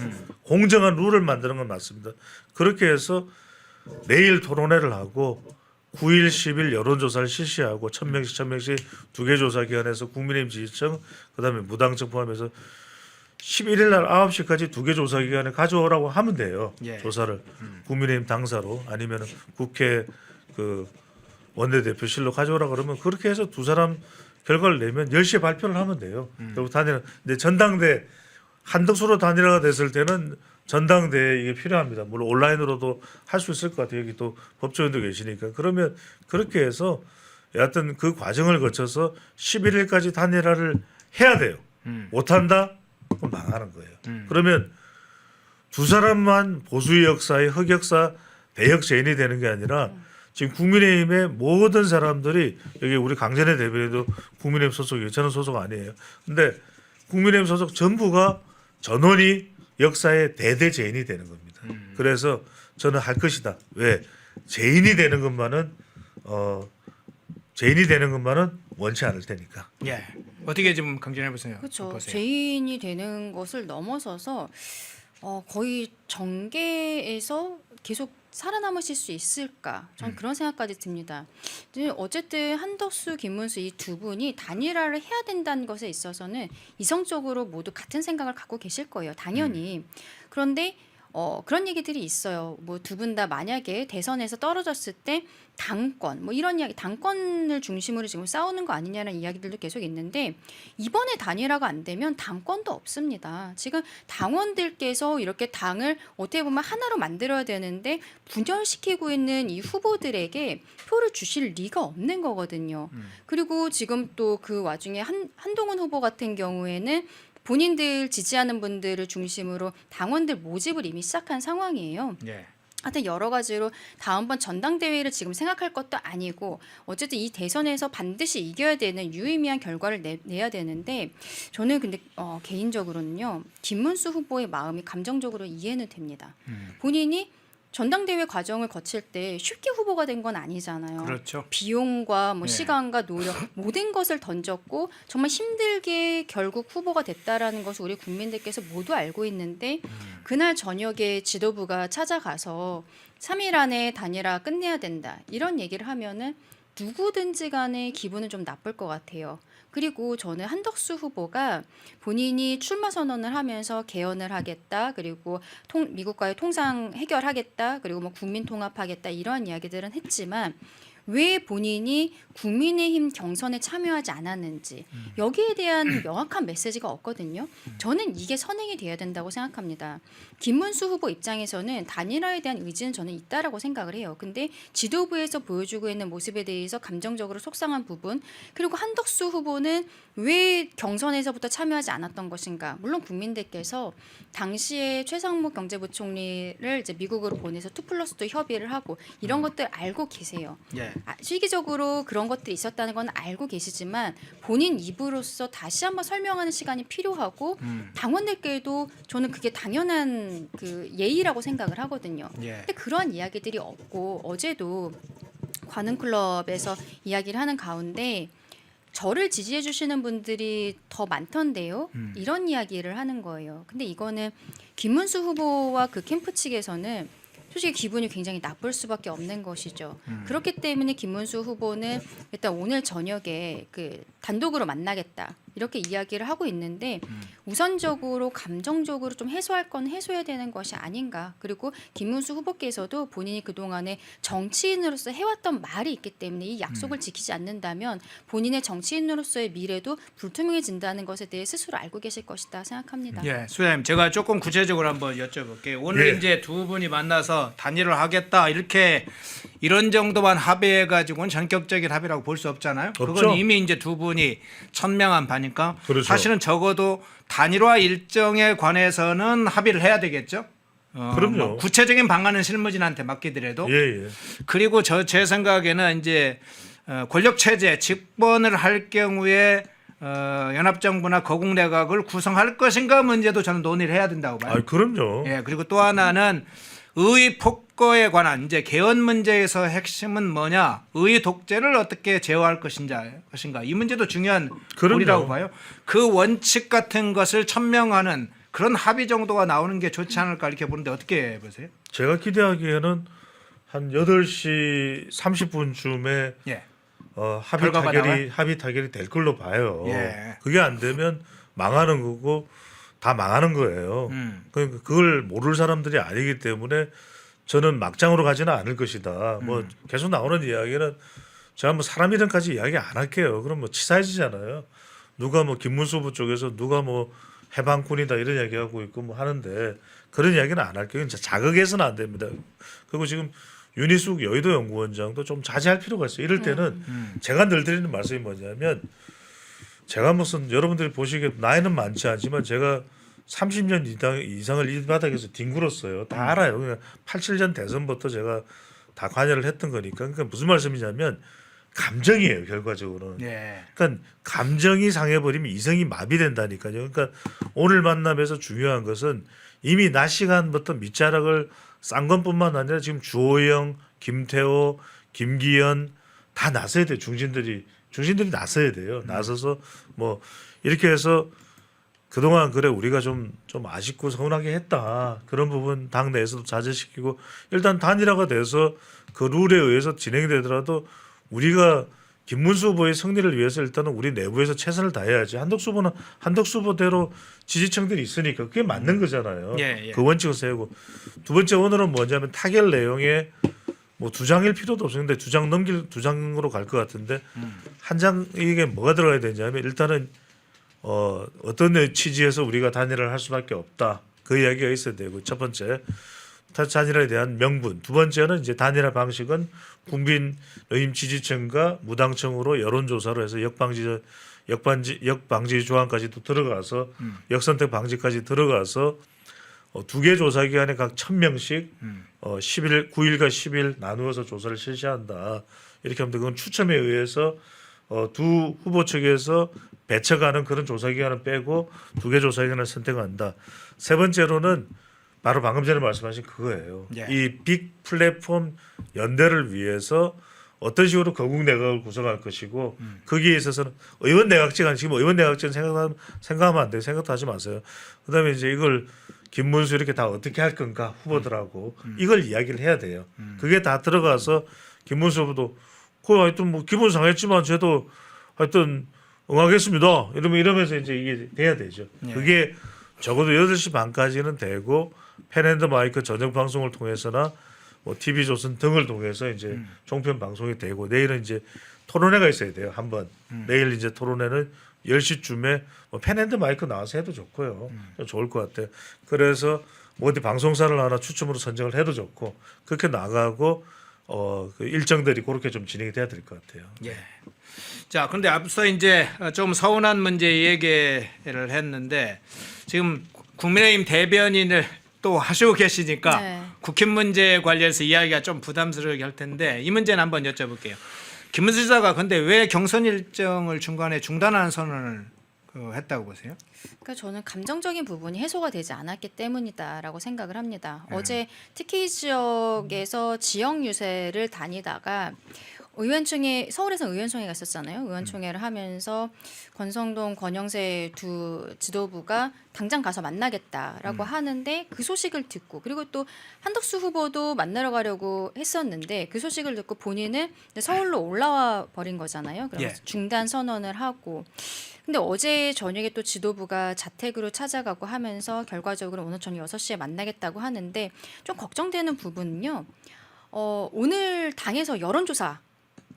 H: 공정한 룰을 만드는 건 맞습니다. 그렇게 해서 내일 토론회를 하고 9일, 10일 여론조사를 실시하고 1,000명씩 두 개 조사 기관에서 국민의힘 지지층 그다음에 무당층 포함해서 11일 날 9시까지 두 개 조사 기관에 가져오라고 하면 돼요.
B: 예.
H: 조사를 국민의힘 당사로 아니면 국회 그 원내대표실로 가져오라 그러면 그렇게 해서 두 사람 결과를 내면 10시에 발표를 하면 돼요. 결국 단일 근데 전당대 한덕수로 단일화가 됐을 때는 전당대회 이게 필요합니다. 물론 온라인으로도 할 수 있을 것 같아요. 여기 또 법조인도 계시니까. 그러면 그렇게 해서 여하튼 그 과정을 거쳐서 11일까지 단일화를 해야 돼요. 못한다? 그럼 망하는 거예요. 그러면 두 사람만 보수의 역사의 흑역사 대역죄인이 되는 게 아니라 지금 국민의힘의 모든 사람들이 여기 우리 강전의 대변인도 국민의힘 소속이에요. 저는 소속 아니에요. 근데 국민의힘 소속 전부가 전원이 역사의 대대죄인이 되는 겁니다. 그래서 저는 할 것이다. 왜? 죄인이 되는 것만은 원치 않을 테니까.
B: 예. 어떻게 좀 강진해 보세요.
I: 그렇죠. 죄인이 되는 것을 넘어서서 거의 정계에서 계속 살아남으실 수 있을까? 전 그런 생각까지 듭니다. 어쨌든 한덕수, 김문수 이 두 분이 단일화를 해야 된다는 것에 있어서는 이성적으로 모두 같은 생각을 갖고 계실 거예요. 당연히. 그런데 그런 얘기들이 있어요. 뭐 두 분 다 만약에 대선에서 떨어졌을 때 당권, 뭐 이런 이야기, 당권을 중심으로 지금 싸우는 거 아니냐는 이야기들도 계속 있는데 이번에 단일화가 안 되면 당권도 없습니다. 지금 당원들께서 이렇게 당을 어떻게 보면 하나로 만들어야 되는데 분열시키고 있는 이 후보들에게 표를 주실 리가 없는 거거든요. 그리고 지금 또 그 와중에 한동훈 후보 같은 경우에는 본인들 지지하는 분들을 중심으로 당원들 모집을 이미 시작한 상황이에요.
B: 예.
I: 하여튼 여러 가지로 다음번 전당대회를 지금 생각할 것도 아니고 어쨌든 이 대선에서 반드시 이겨야 되는 유의미한 결과를 내야 되는데 저는 근데 개인적으로는요. 김문수 후보의 마음이 감정적으로 이해는 됩니다. 본인이 전당대회 과정을 거칠 때 쉽게 후보가 된 건 아니잖아요.
B: 그렇죠.
I: 비용과 뭐
B: 네.
I: 시간과 노력 모든 것을 던졌고 정말 힘들게 결국 후보가 됐다라는 것을 우리 국민들께서 모두 알고 있는데 그날 저녁에 지도부가 찾아가서 3일 안에 단일화 끝내야 된다 이런 얘기를 하면은 누구든지 간에 기분은 좀 나쁠 것 같아요. 그리고 저는 한덕수 후보가 본인이 출마 선언을 하면서 개헌을 하겠다. 그리고 미국과의 통상 해결하겠다. 그리고 뭐 국민 통합하겠다. 이러한 이야기들은 했지만 왜 본인이 국민의힘 경선에 참여하지 않았는지 여기에 대한 명확한 메시지가 없거든요. 저는 이게 선행이 돼야 된다고 생각합니다. 김문수 후보 입장에서는 단일화에 대한 의지는 저는 있다라고 생각을 해요. 근데 지도부에서 보여주고 있는 모습에 대해서 감정적으로 속상한 부분 그리고 한덕수 후보는 왜 경선에서부터 참여하지 않았던 것인가. 물론 국민들께서 당시에 최상목 경제부총리를 이제 미국으로 보내서 2+2 협의를 하고 이런 것들 알고 계세요.
B: 예.
I: 시기적으로 그런 것들이 있었다는 건 알고 계시지만 본인 입으로서 다시 한번 설명하는 시간이 필요하고 당원들께도 저는 그게 당연한 그 예의라고 생각을 하거든요.
B: 예.
I: 근데 그러한 이야기들이 없고 어제도 관훈클럽에서 이야기를 하는 가운데 저를 지지해 주시는 분들이 더 많던데요. 이런 이야기를 하는 거예요. 근데 이거는 김문수 후보와 그 캠프 측에서는 솔직히 기분이 굉장히 나쁠 수밖에 없는 것이죠. 그렇기 때문에 김문수 후보는 일단 오늘 저녁에 그 단독으로 만나겠다 이렇게 이야기를 하고 있는데 우선적으로 감정적으로 좀 해소할 건 해소해야 되는 것이 아닌가. 그리고 김문수 후보께서도 본인이 그동안에 정치인으로서 해왔던 말이 있기 때문에 이 약속을 지키지 않는다면 본인의 정치인으로서의 미래도 불투명해진다는 것에 대해 스스로 알고 계실 것이다 생각합니다.
B: 예, 수장님 제가 조금 구체적으로 한번 여쭤볼게요. 오늘
H: 예.
B: 이제 두 분이 만나서 단일을 하겠다 이렇게 이런 정도만 합의해 가지고는 전격적인 합의라고 볼 수 없잖아요.
H: 없죠.
B: 그건 이미 이제 두 분이 천명한 바니까
H: 그렇죠.
B: 사실은 적어도 단일화 일정에 관해서는 합의를 해야 되겠죠.
H: 그럼요.
B: 뭐 구체적인 방안은 실무진한테 맡기더라도
H: 예.
B: 그리고 제 생각에는 이제 권력 체제 집권을 할 경우에 연합정부나 거국내각을 구성할 것인가 문제도 저는 논의를 해야 된다고 봐요.
H: 그럼요.
B: 예, 그리고 또 하나는 의회 폭거에 관한 이제 개헌 문제에서 핵심은 뭐냐? 의회 독재를 어떻게 제어할 것인가 이 문제도 중요한
H: 그럼요.
B: 고리라고 봐요. 그 원칙 같은 것을 천명하는 그런 합의 정도가 나오는 게 좋지 않을까 이렇게 보는데 어떻게 보세요?
H: 제가 기대하기에는 한 8시 30분쯤에
B: 예.
H: 합의
B: 결과가
H: 타결이 될 걸로 봐요.
B: 예.
H: 그게 안 되면 망하는 거고 다 망하는 거예요. 그러니까 그걸 모를 사람들이 아니기 때문에 저는 막장으로 가지는 않을 것이다. 뭐 계속 나오는 이야기는 제가 뭐 사람 이름까지 이야기 안 할게요. 그럼 뭐 치사해지잖아요. 누가 뭐 김문수 후보 쪽에서 누가 뭐 해방군이다 이런 이야기하고 있고 뭐 하는데 그런 이야기는 안 할게요. 진짜 자극해서는 안 됩니다. 그리고 지금 윤희숙 여의도 연구원장도 좀 자제할 필요가 있어요. 이럴 때는 제가 늘 드리는 말씀이 뭐냐면 제가 무슨 여러분들이 보시기에 나이는 많지 않지만 제가 30년 이상을 이 바닥에서 뒹굴었어요. 다 알아요. 그냥 87년 대선부터 제가 다 관여를 했던 거니까. 그러니까 무슨 말씀이냐면 감정이에요. 결과적으로는.
B: 예.
H: 그러니까 감정이 상해버리면 이성이 마비된다니까요. 그러니까 오늘 만남에서 중요한 것은 이미 낮 시간부터 밑자락을 싼 것뿐만 아니라 지금 주호영, 김태호, 김기현 다 나서야 돼요. 중진들이 나서야 돼요. 나서서 뭐 이렇게 해서 그동안 그래 우리가 좀 아쉽고 서운하게 했다. 그런 부분 당내에서도 자제시키고 일단 단일화가 돼서 그 룰에 의해서 진행되더라도 우리가 김문수 후보의 승리를 위해서 일단은 우리 내부에서 최선을 다해야지. 한덕수 후보는 한덕수 후보대로 지지층들이 있으니까 그게 맞는 거잖아요.
B: 예.
H: 그 원칙을 세우고 두 번째 오늘은 뭐냐면 타결 내용에 뭐 2장일 필요도 없었는데 2장으로 갈 것 같은데 한 장 이게 뭐가 들어가야 되냐면 일단은 어떤 취지에서 우리가 단일화를 할 수밖에 없다. 그 이야기가 있어야 되고 첫 번째 단일화에 대한 명분. 두 번째는 이제 단일화 방식은 국민의힘 지지층과 무당층으로 여론조사로 해서 역방지 조항까지도 들어가서 역선택 방지까지 들어가서 두 개 조사 기관에 각 1,000명씩 9일과 10일 나누어서 조사를 실시한다. 이렇게 하면 그건 추첨에 의해서 두 후보 측에서 배쳐가는 그런 조사 기관을 빼고 두 개 조사 기관을 선택한다. 세 번째로는 바로 방금 전에 말씀하신 그거예요.
B: 예.
H: 이 빅 플랫폼 연대를 위해서 어떤 식으로 거국 내각을 구성할 것이고 거기에 있어서는 의원 내각제가 지금 의원 내각제는 생각하면 안 돼요. 생각도 하지 마세요. 그다음에 이제 이걸 김문수 이렇게 다 어떻게 할 건가 후보들하고 이걸 이야기를 해야 돼요. 그게 다 들어가서 김문수 후보도 그 하여튼 뭐 기분 상했지만 저도 하여튼 응하겠습니다. 이러면서 이제 이게 돼야 되죠. 그게 적어도 8시 반까지는 되고 팬앤드 마이크 저녁 방송을 통해서나 뭐 TV조선 등을 통해서 이제 종편 방송이 되고 내일은 이제 토론회가 있어야 돼요. 한번 내일 이제 토론회는 10시쯤에 뭐 팬앤드 마이크 나와서 해도 좋고요. 좋을 것 같아요. 그래서 뭐 어디 방송사를 하나 추첨으로 선정을 해도 좋고 그렇게 나가고 그 일정들이 그렇게 좀 진행이 돼야 될 것 같아요.
B: 예. 자, 그런데 앞서 이제 좀 서운한 문제 얘기를 했는데 지금 국민의힘 대변인을 또 하시고 계시니까
I: 네.
B: 국힘 문제에 관련해서 이야기가 좀 부담스럽게 할 텐데 이 문제는 한번 여쭤볼게요. 김문수 지사가 근데 왜 경선 일정을 중간에 중단하는 선언을 했다고 보세요?
I: 그러니까 저는 감정적인 부분이 해소가 되지 않았기 때문이다라고 생각을 합니다. 어제 TK 지역에서 지역 유세를 다니다가 의원총회 서울에서 의원총회가 있었잖아요. 의원총회를 하면서 권성동, 권영세 두 지도부가 당장 가서 만나겠다라고 하는데 그 소식을 듣고 그리고 또 한덕수 후보도 만나러 가려고 했었는데 그 소식을 듣고 본인은 서울로 올라와 버린 거잖아요. 그래서 중단 선언을 하고 근데 어제 저녁에 또 지도부가 자택으로 찾아가고 하면서 결과적으로 오늘 저녁 6시에 만나겠다고 하는데 좀 걱정되는 부분은요. 오늘 당에서 여론조사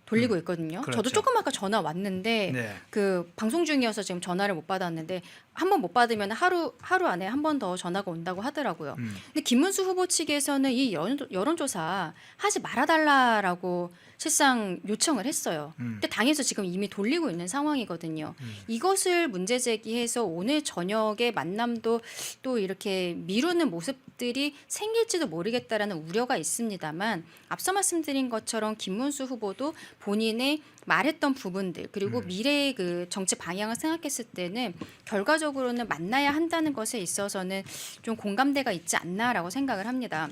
I: 돌리고 있거든요.
B: 그렇죠.
I: 저도 조금 아까 전화 왔는데
B: 네.
I: 그 방송 중이어서 지금 전화를 못 받았는데 한 번 못 받으면 하루 안에 한 번 더 전화가 온다고 하더라고요. 근데 김문수 후보 측에서는 이 여론조사 하지 말아달라라고 실상 요청을 했어요. 근데 당에서 지금 이미 돌리고 있는 상황이거든요. 이것을 문제 제기해서 오늘 저녁에 만남도 또 이렇게 미루는 모습들이 생길지도 모르겠다라는 우려가 있습니다만 앞서 말씀드린 것처럼 김문수 후보도 본인의 말했던 부분들 그리고 미래의 그 정치 방향을 생각했을 때는 결과적으로는 만나야 한다는 것에 있어서는 좀 공감대가 있지 않나라고 생각을 합니다.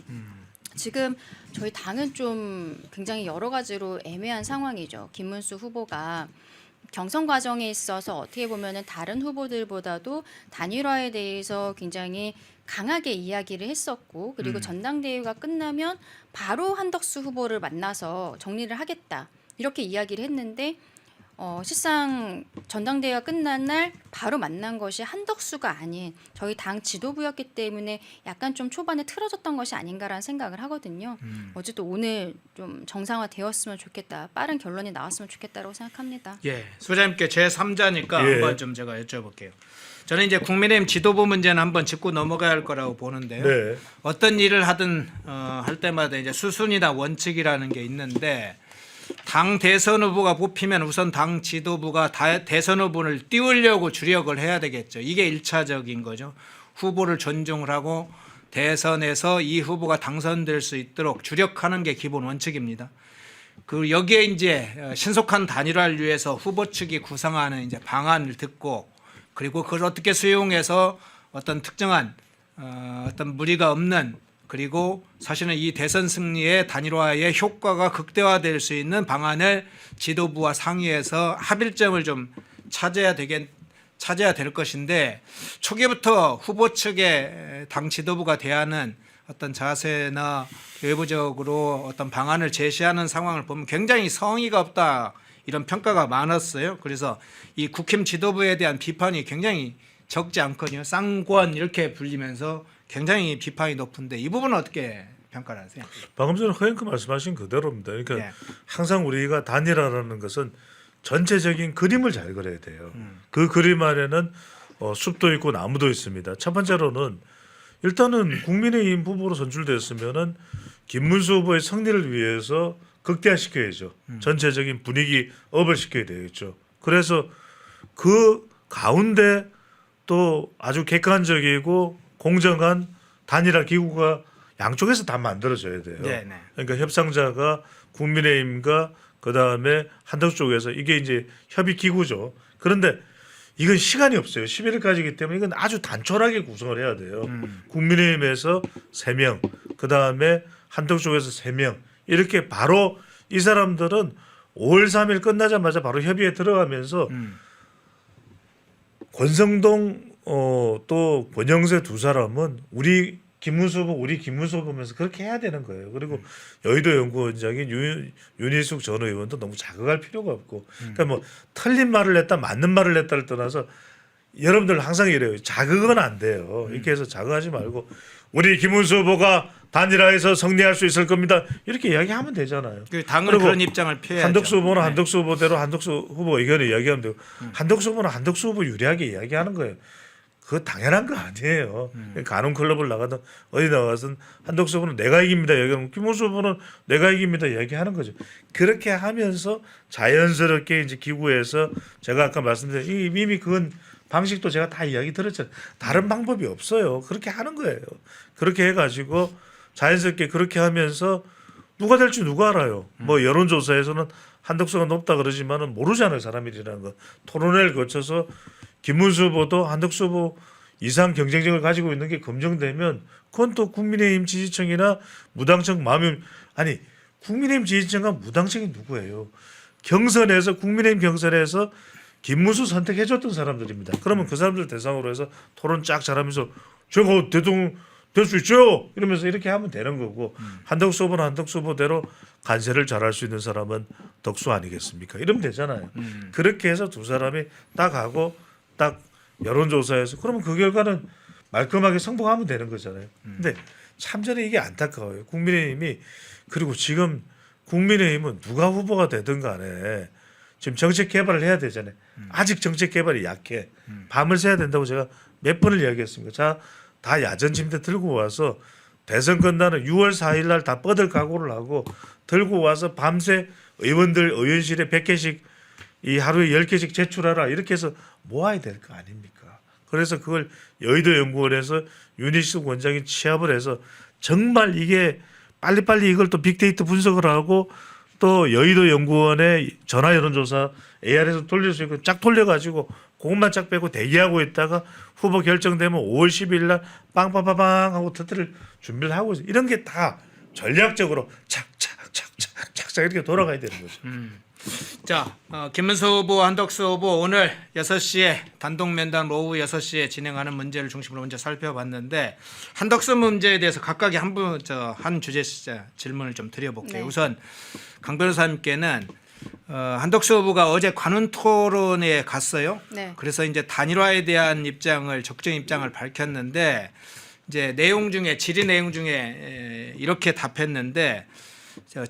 I: 지금 저희 당은 좀 굉장히 여러 가지로 애매한 상황이죠. 김문수 후보가 경선 과정에 있어서 어떻게 보면은 다른 후보들보다도 단일화에 대해서 굉장히 강하게 이야기를 했었고 그리고 전당대회가 끝나면 바로 한덕수 후보를 만나서 정리를 하겠다 이렇게 이야기를 했는데 실상 전당대회가 끝난 날 바로 만난 것이 한덕수가 아닌 저희 당 지도부였기 때문에 약간 좀 초반에 틀어졌던 것이 아닌가라는 생각을 하거든요. 어쨌든 오늘 좀 정상화되었으면 좋겠다. 빠른 결론이 나왔으면 좋겠다고 생각합니다.
B: 예, 소장님께 제 3자니까
H: 예.
B: 한번 좀 제가 여쭤볼게요. 저는 이제 국민의힘 지도부 문제는 한번 짚고 넘어가야 할 거라고 보는데요.
H: 네.
B: 어떤 일을 하든 할 때마다 이제 수순이나 원칙이라는 게 있는데 당 대선 후보가 뽑히면 우선 당 지도부가 대선 후보를 띄우려고 주력을 해야 되겠죠. 이게 1차적인 거죠. 후보를 존중을 하고 대선에서 이 후보가 당선될 수 있도록 주력하는 게 기본 원칙입니다. 그 여기에 이제 신속한 단일화를 위해서 후보 측이 구상하는 이제 방안을 듣고 그리고 그걸 어떻게 수용해서 어떤 특정한 어떤 무리가 없는 그리고 사실은 이 대선 승리의 단일화의 효과가 극대화될 수 있는 방안을 지도부와 상의해서 합일점을 좀 찾아야 될 것인데 초기부터 후보 측의 당 지도부가 대하는 어떤 자세나 외부적으로 어떤 방안을 제시하는 상황을 보면 굉장히 성의가 없다 이런 평가가 많았어요. 그래서 이 국힘 지도부에 대한 비판이 굉장히 적지 않거든요. 쌍권 이렇게 불리면서 굉장히 비판이 높은데 이 부분은 어떻게 평가를 하세요?
H: 방금 전에 허영크 말씀하신 그대로입니다. 그러니까
B: 네.
H: 항상 우리가 단일화라는 것은 전체적인 그림을 잘 그려야 돼요. 그 그림 안에는 숲도 있고 나무도 있습니다. 첫 번째로는 일단은 국민의힘 후보로 선출됐으면은 김문수 후보의 승리를 위해서 극대화시켜야죠. 전체적인 분위기 업을 시켜야 되겠죠. 그래서 그 가운데 또 아주 객관적이고 공정한 단일화 기구가 양쪽에서 다 만들어져야 돼요.
B: 네.
H: 그러니까 협상자가 국민의힘과 그 다음에 한덕수 쪽에서 이게 이제 협의 기구죠. 그런데 이건 시간이 없어요. 11일까지이기 때문에 이건 아주 단촐하게 구성을 해야 돼요. 국민의힘에서 3명, 그 다음에 한덕수 쪽에서 3명 이렇게 바로 이 사람들은 5월 3일 끝나자마자 바로 협의에 들어가면서 권성동 또 권영세 두 사람은 우리 김문수 후보 보면서 그렇게 해야 되는 거예요. 그리고 여의도 연구원장인 윤희숙 전 의원도 너무 자극할 필요가 없고 그러니까 뭐 틀린 말을 했다 맞는 말을 했다를 떠나서 여러분들 항상 이래요. 자극은 안 돼요. 이렇게 해서 자극하지 말고 우리 김문수 후보가 단일화해서 승리할 수 있을 겁니다. 이렇게 이야기하면 되잖아요.
B: 그 당은 그런 입장을 피해야죠.
H: 한덕수 후보는 한덕수 후보대로 한덕수 후보 의견을 이야기하면 되고 한덕수 후보는 한덕수 후보 유리하게 이야기하는 거예요. 그거 당연한 거 아니에요. 간혹 클럽을 나가든 어디 나가든 한덕수 후보는 내가 이깁니다. 얘기하면 김문수 후보는 내가 이깁니다. 얘기하는 거죠. 그렇게 하면서 자연스럽게 이제 기구에서 제가 아까 말씀드린 이미 그건 방식도 제가 다 이야기 들었잖아요. 다른 방법이 없어요. 그렇게 하는 거예요. 그렇게 해가지고 자연스럽게 그렇게 하면서 누가 될지 누가 알아요. 뭐 여론조사에서는 한덕수가 높다 그러지만은 모르잖아요. 사람이라는 거. 토론회를 거쳐서 김문수 후보도 한덕수 후보 이상 경쟁력을 가지고 있는 게 검증되면 그건 또 국민의힘 지지층이나 무당층 마음이 아니 국민의힘 지지층과 무당층이 누구예요? 경선에서 국민의힘 경선에서 김문수 선택해줬던 사람들입니다. 그러면 그 사람들 대상으로 해서 토론 쫙 잘하면서 제가 대통령 될 수 있죠. 이러면서 이렇게 하면 되는 거고 한덕수 후보는 한덕수 후보대로 간세를 잘할 수 있는 사람은 덕수 아니겠습니까? 이러면 되잖아요. 그렇게 해서 두 사람이 딱 하고 딱 여론조사에서 그러면 그 결과는 말끔하게 성공하면 되는 거잖아요. 근데 참전에 이게 안타까워요. 국민의힘이 그리고 지금 국민의힘은 누가 후보가 되든 간에 지금 정책 개발을 해야 되잖아요. 아직 정책 개발이 약해. 밤을 새야 된다고 제가 몇 번을 이야기했습니다. 자, 다 야전 침대 들고 와서 대선 끝나는 6월 4일 날 다 뻗을 각오를 하고 들고 와서 밤새 의원들 의원실에 100개씩 이 하루에 10개씩 제출하라 이렇게 해서 모아야 될 거 아닙니까? 그래서 그걸 여의도 연구원에서 윤희숙 원장이 취합을 해서 정말 이게 빨리빨리 이걸 또 빅데이터 분석을 하고 또 여의도 연구원의 전화 여론조사 AR에서 돌릴 수 있고 쫙 돌려가지고 그것만 쫙 빼고 대기하고 있다가 후보 결정되면 5월 10일 날 빵빵빵빵 하고 터뜨릴 준비를 하고 있어요. 이런 게 다 전략적으로 착착착착착 착착 이렇게 돌아가야 되는 거죠.
B: 자, 김문수 후보, 한덕수 후보 오늘 6시에 단독 면담 오후 6시에 진행하는 문제를 중심으로 먼저 살펴봤는데 한덕수 문제에 대해서 각각의 한 주제 질문을 좀 드려볼게요.
I: 네.
B: 우선 강 변호사님께는 한덕수 후보가 어제 관훈 토론에 갔어요.
I: 네.
B: 그래서 이제 단일화에 대한 적극적 입장을 밝혔는데 이제 내용 중에 질의 내용 중에 이렇게 답했는데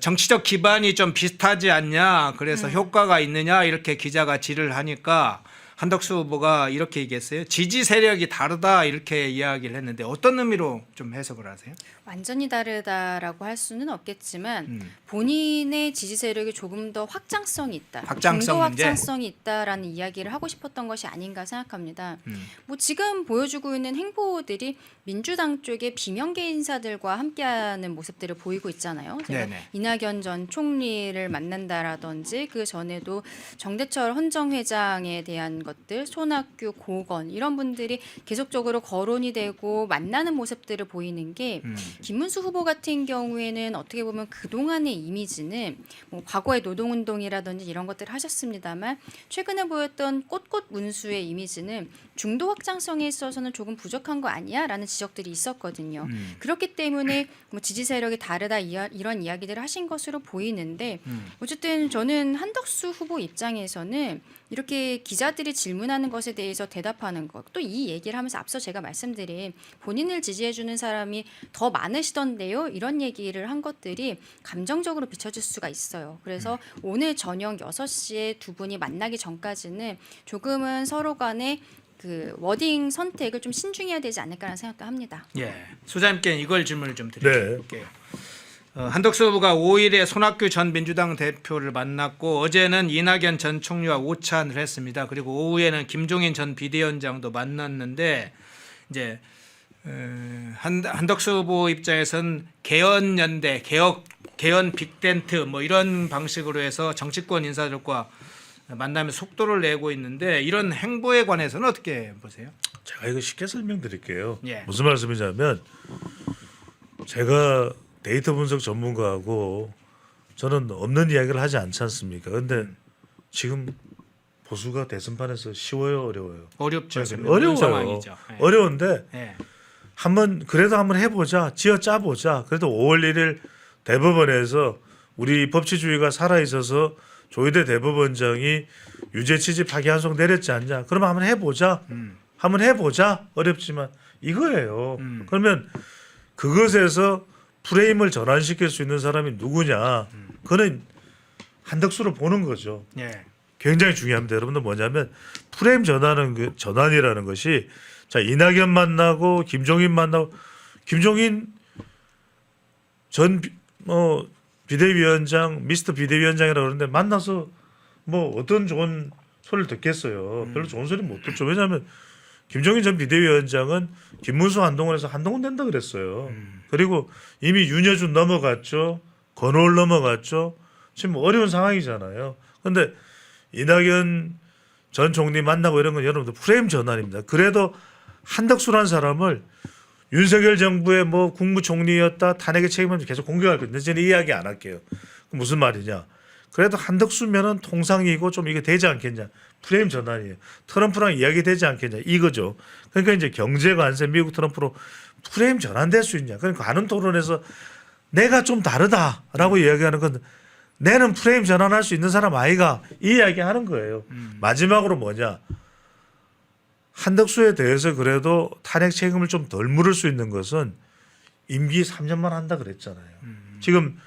B: 정치적 기반이 좀 비슷하지 않냐, 그래서 효과가 있느냐 이렇게 기자가 질을 하니까 한덕수 후보가 이렇게 얘기했어요. 지지 세력이 다르다 이렇게 이야기를 했는데 어떤 의미로 좀 해석을 하세요?
I: 완전히 다르다라고 할 수는 없겠지만 본인의 지지 세력이 조금 더 확장성이 있다,
B: 확장성
I: 중도
B: 문제?
I: 확장성이 있다라는 이야기를 하고 싶었던 것이 아닌가 생각합니다. 뭐 지금 보여주고 있는 행보들이 민주당 쪽의 비명계 인사들과 함께하는 모습들을 보이고 있잖아요. 제가
B: 네네.
I: 이낙연 전 총리를 만난다라든지 그 전에도 정대철 헌정회장에 대한 것들, 손학규, 고건 이런 분들이 계속적으로 거론이 되고 만나는 모습들을 보이는 게 김문수 후보 같은 경우에는 어떻게 보면 그동안의 이미지는 뭐 과거의 노동운동이라든지 이런 것들을 하셨습니다만 최근에 보였던 꽃꽃 문수의 이미지는 중도 확장성에 있어서는 조금 부족한 거 아니야? 라는 지적들이 있었거든요. 그렇기 때문에 뭐 지지 세력이 다르다 이런 이야기들을 하신 것으로 보이는데 어쨌든 저는 한덕수 후보 입장에서는 이렇게 기자들이 질문하는 것에 대해서 대답하는 것, 또 이 얘기를 하면서 앞서 제가 말씀드린 본인을 지지해주는 사람이 더 많으시던데요, 이런 얘기를 한 것들이 감정적으로 비춰질 수가 있어요. 그래서 오늘 저녁 6시에 두 분이 만나기 전까지는 조금은 서로 간에 그 워딩 선택을 좀 신중해야 되지 않을까라는 생각도 합니다.
B: 예, 소장님께 이걸 질문을 좀 드릴게요.
H: 네.
B: 한덕수 후보가 5일에 손학규 전 민주당 대표를 만났고 어제는 이낙연 전 총리와 오찬을 했습니다. 그리고 오후에는 김종인 전 비대위원장도 만났는데 이제 한덕수 후보 입장에서는 개헌연대, 개헌 빅텐트 뭐 이런 방식으로 해서 정치권 인사들과 만나면서 속도를 내고 있는데 이런 행보에 관해서는 어떻게 보세요?
H: 제가 이거 쉽게 설명드릴게요.
B: 예.
H: 무슨 말씀이냐면 제가 데이터 분석 전문가하고 저는 없는 이야기를 하지 않지 않습니까? 근데 지금 보수가 대선판에서 쉬워요, 어려워요?
B: 어렵죠.
H: 어려워요.
B: 상황이죠. 예.
H: 어려운데
B: 예.
H: 한번 해보자, 쥐어짜 보자. 그래도 5월 1일 대법원에서 우리 법치주의가 살아 있어서 조희대 대법원장이 유죄 취지 파기환송 내렸지 않냐? 그러면 한번 해보자. 한번 해보자. 어렵지만 이거예요. 그러면 그것에서 프레임을 전환시킬 수 있는 사람이 누구냐? 그는 한덕수로 보는 거죠.
B: 예.
H: 굉장히 중요합니다. 여러분들 뭐냐면 프레임 전환이라는 것이 자 이낙연 만나고 김종인 만나고 김종인 전 비대위원장 미스터 비대위원장이라고 그러는데 만나서 뭐 어떤 좋은 소리를 듣겠어요. 별로 좋은 소리 못 듣죠. 왜냐하면 김종인 전 비대위원장은 김문수 한동훈에서 한동훈 된다 그랬어요. 그리고 이미 윤여준 넘어갔죠. 건호를 넘어갔죠. 지금 어려운 상황이잖아요. 그런데 이낙연 전 총리 만나고 이런 건 여러분들 프레임 전환입니다. 그래도 한덕수라는 사람을 윤석열 정부의 뭐 국무총리였다 탄핵의 책임을 계속 공격할 건데 저는 이 이야기 안 할게요. 무슨 말이냐? 그래도 한덕수면은 통상이고 좀 이게 되지 않겠냐? 프레임 전환이에요. 트럼프랑 이야기 되지 않겠냐? 이거죠. 그러니까 이제 경제 관세 미국 트럼프로 프레임 전환될 수 있냐? 그러니까 관훈 토론에서 내가 좀 다르다라고 이야기하는 건 내는 프레임 전환할 수 있는 사람 아이가 이 이야기 하는 거예요. 마지막으로 뭐냐? 한덕수에 대해서 그래도 탄핵 책임을 좀 덜 물을 수 있는 것은 임기 3년만 한다 그랬잖아요. 지금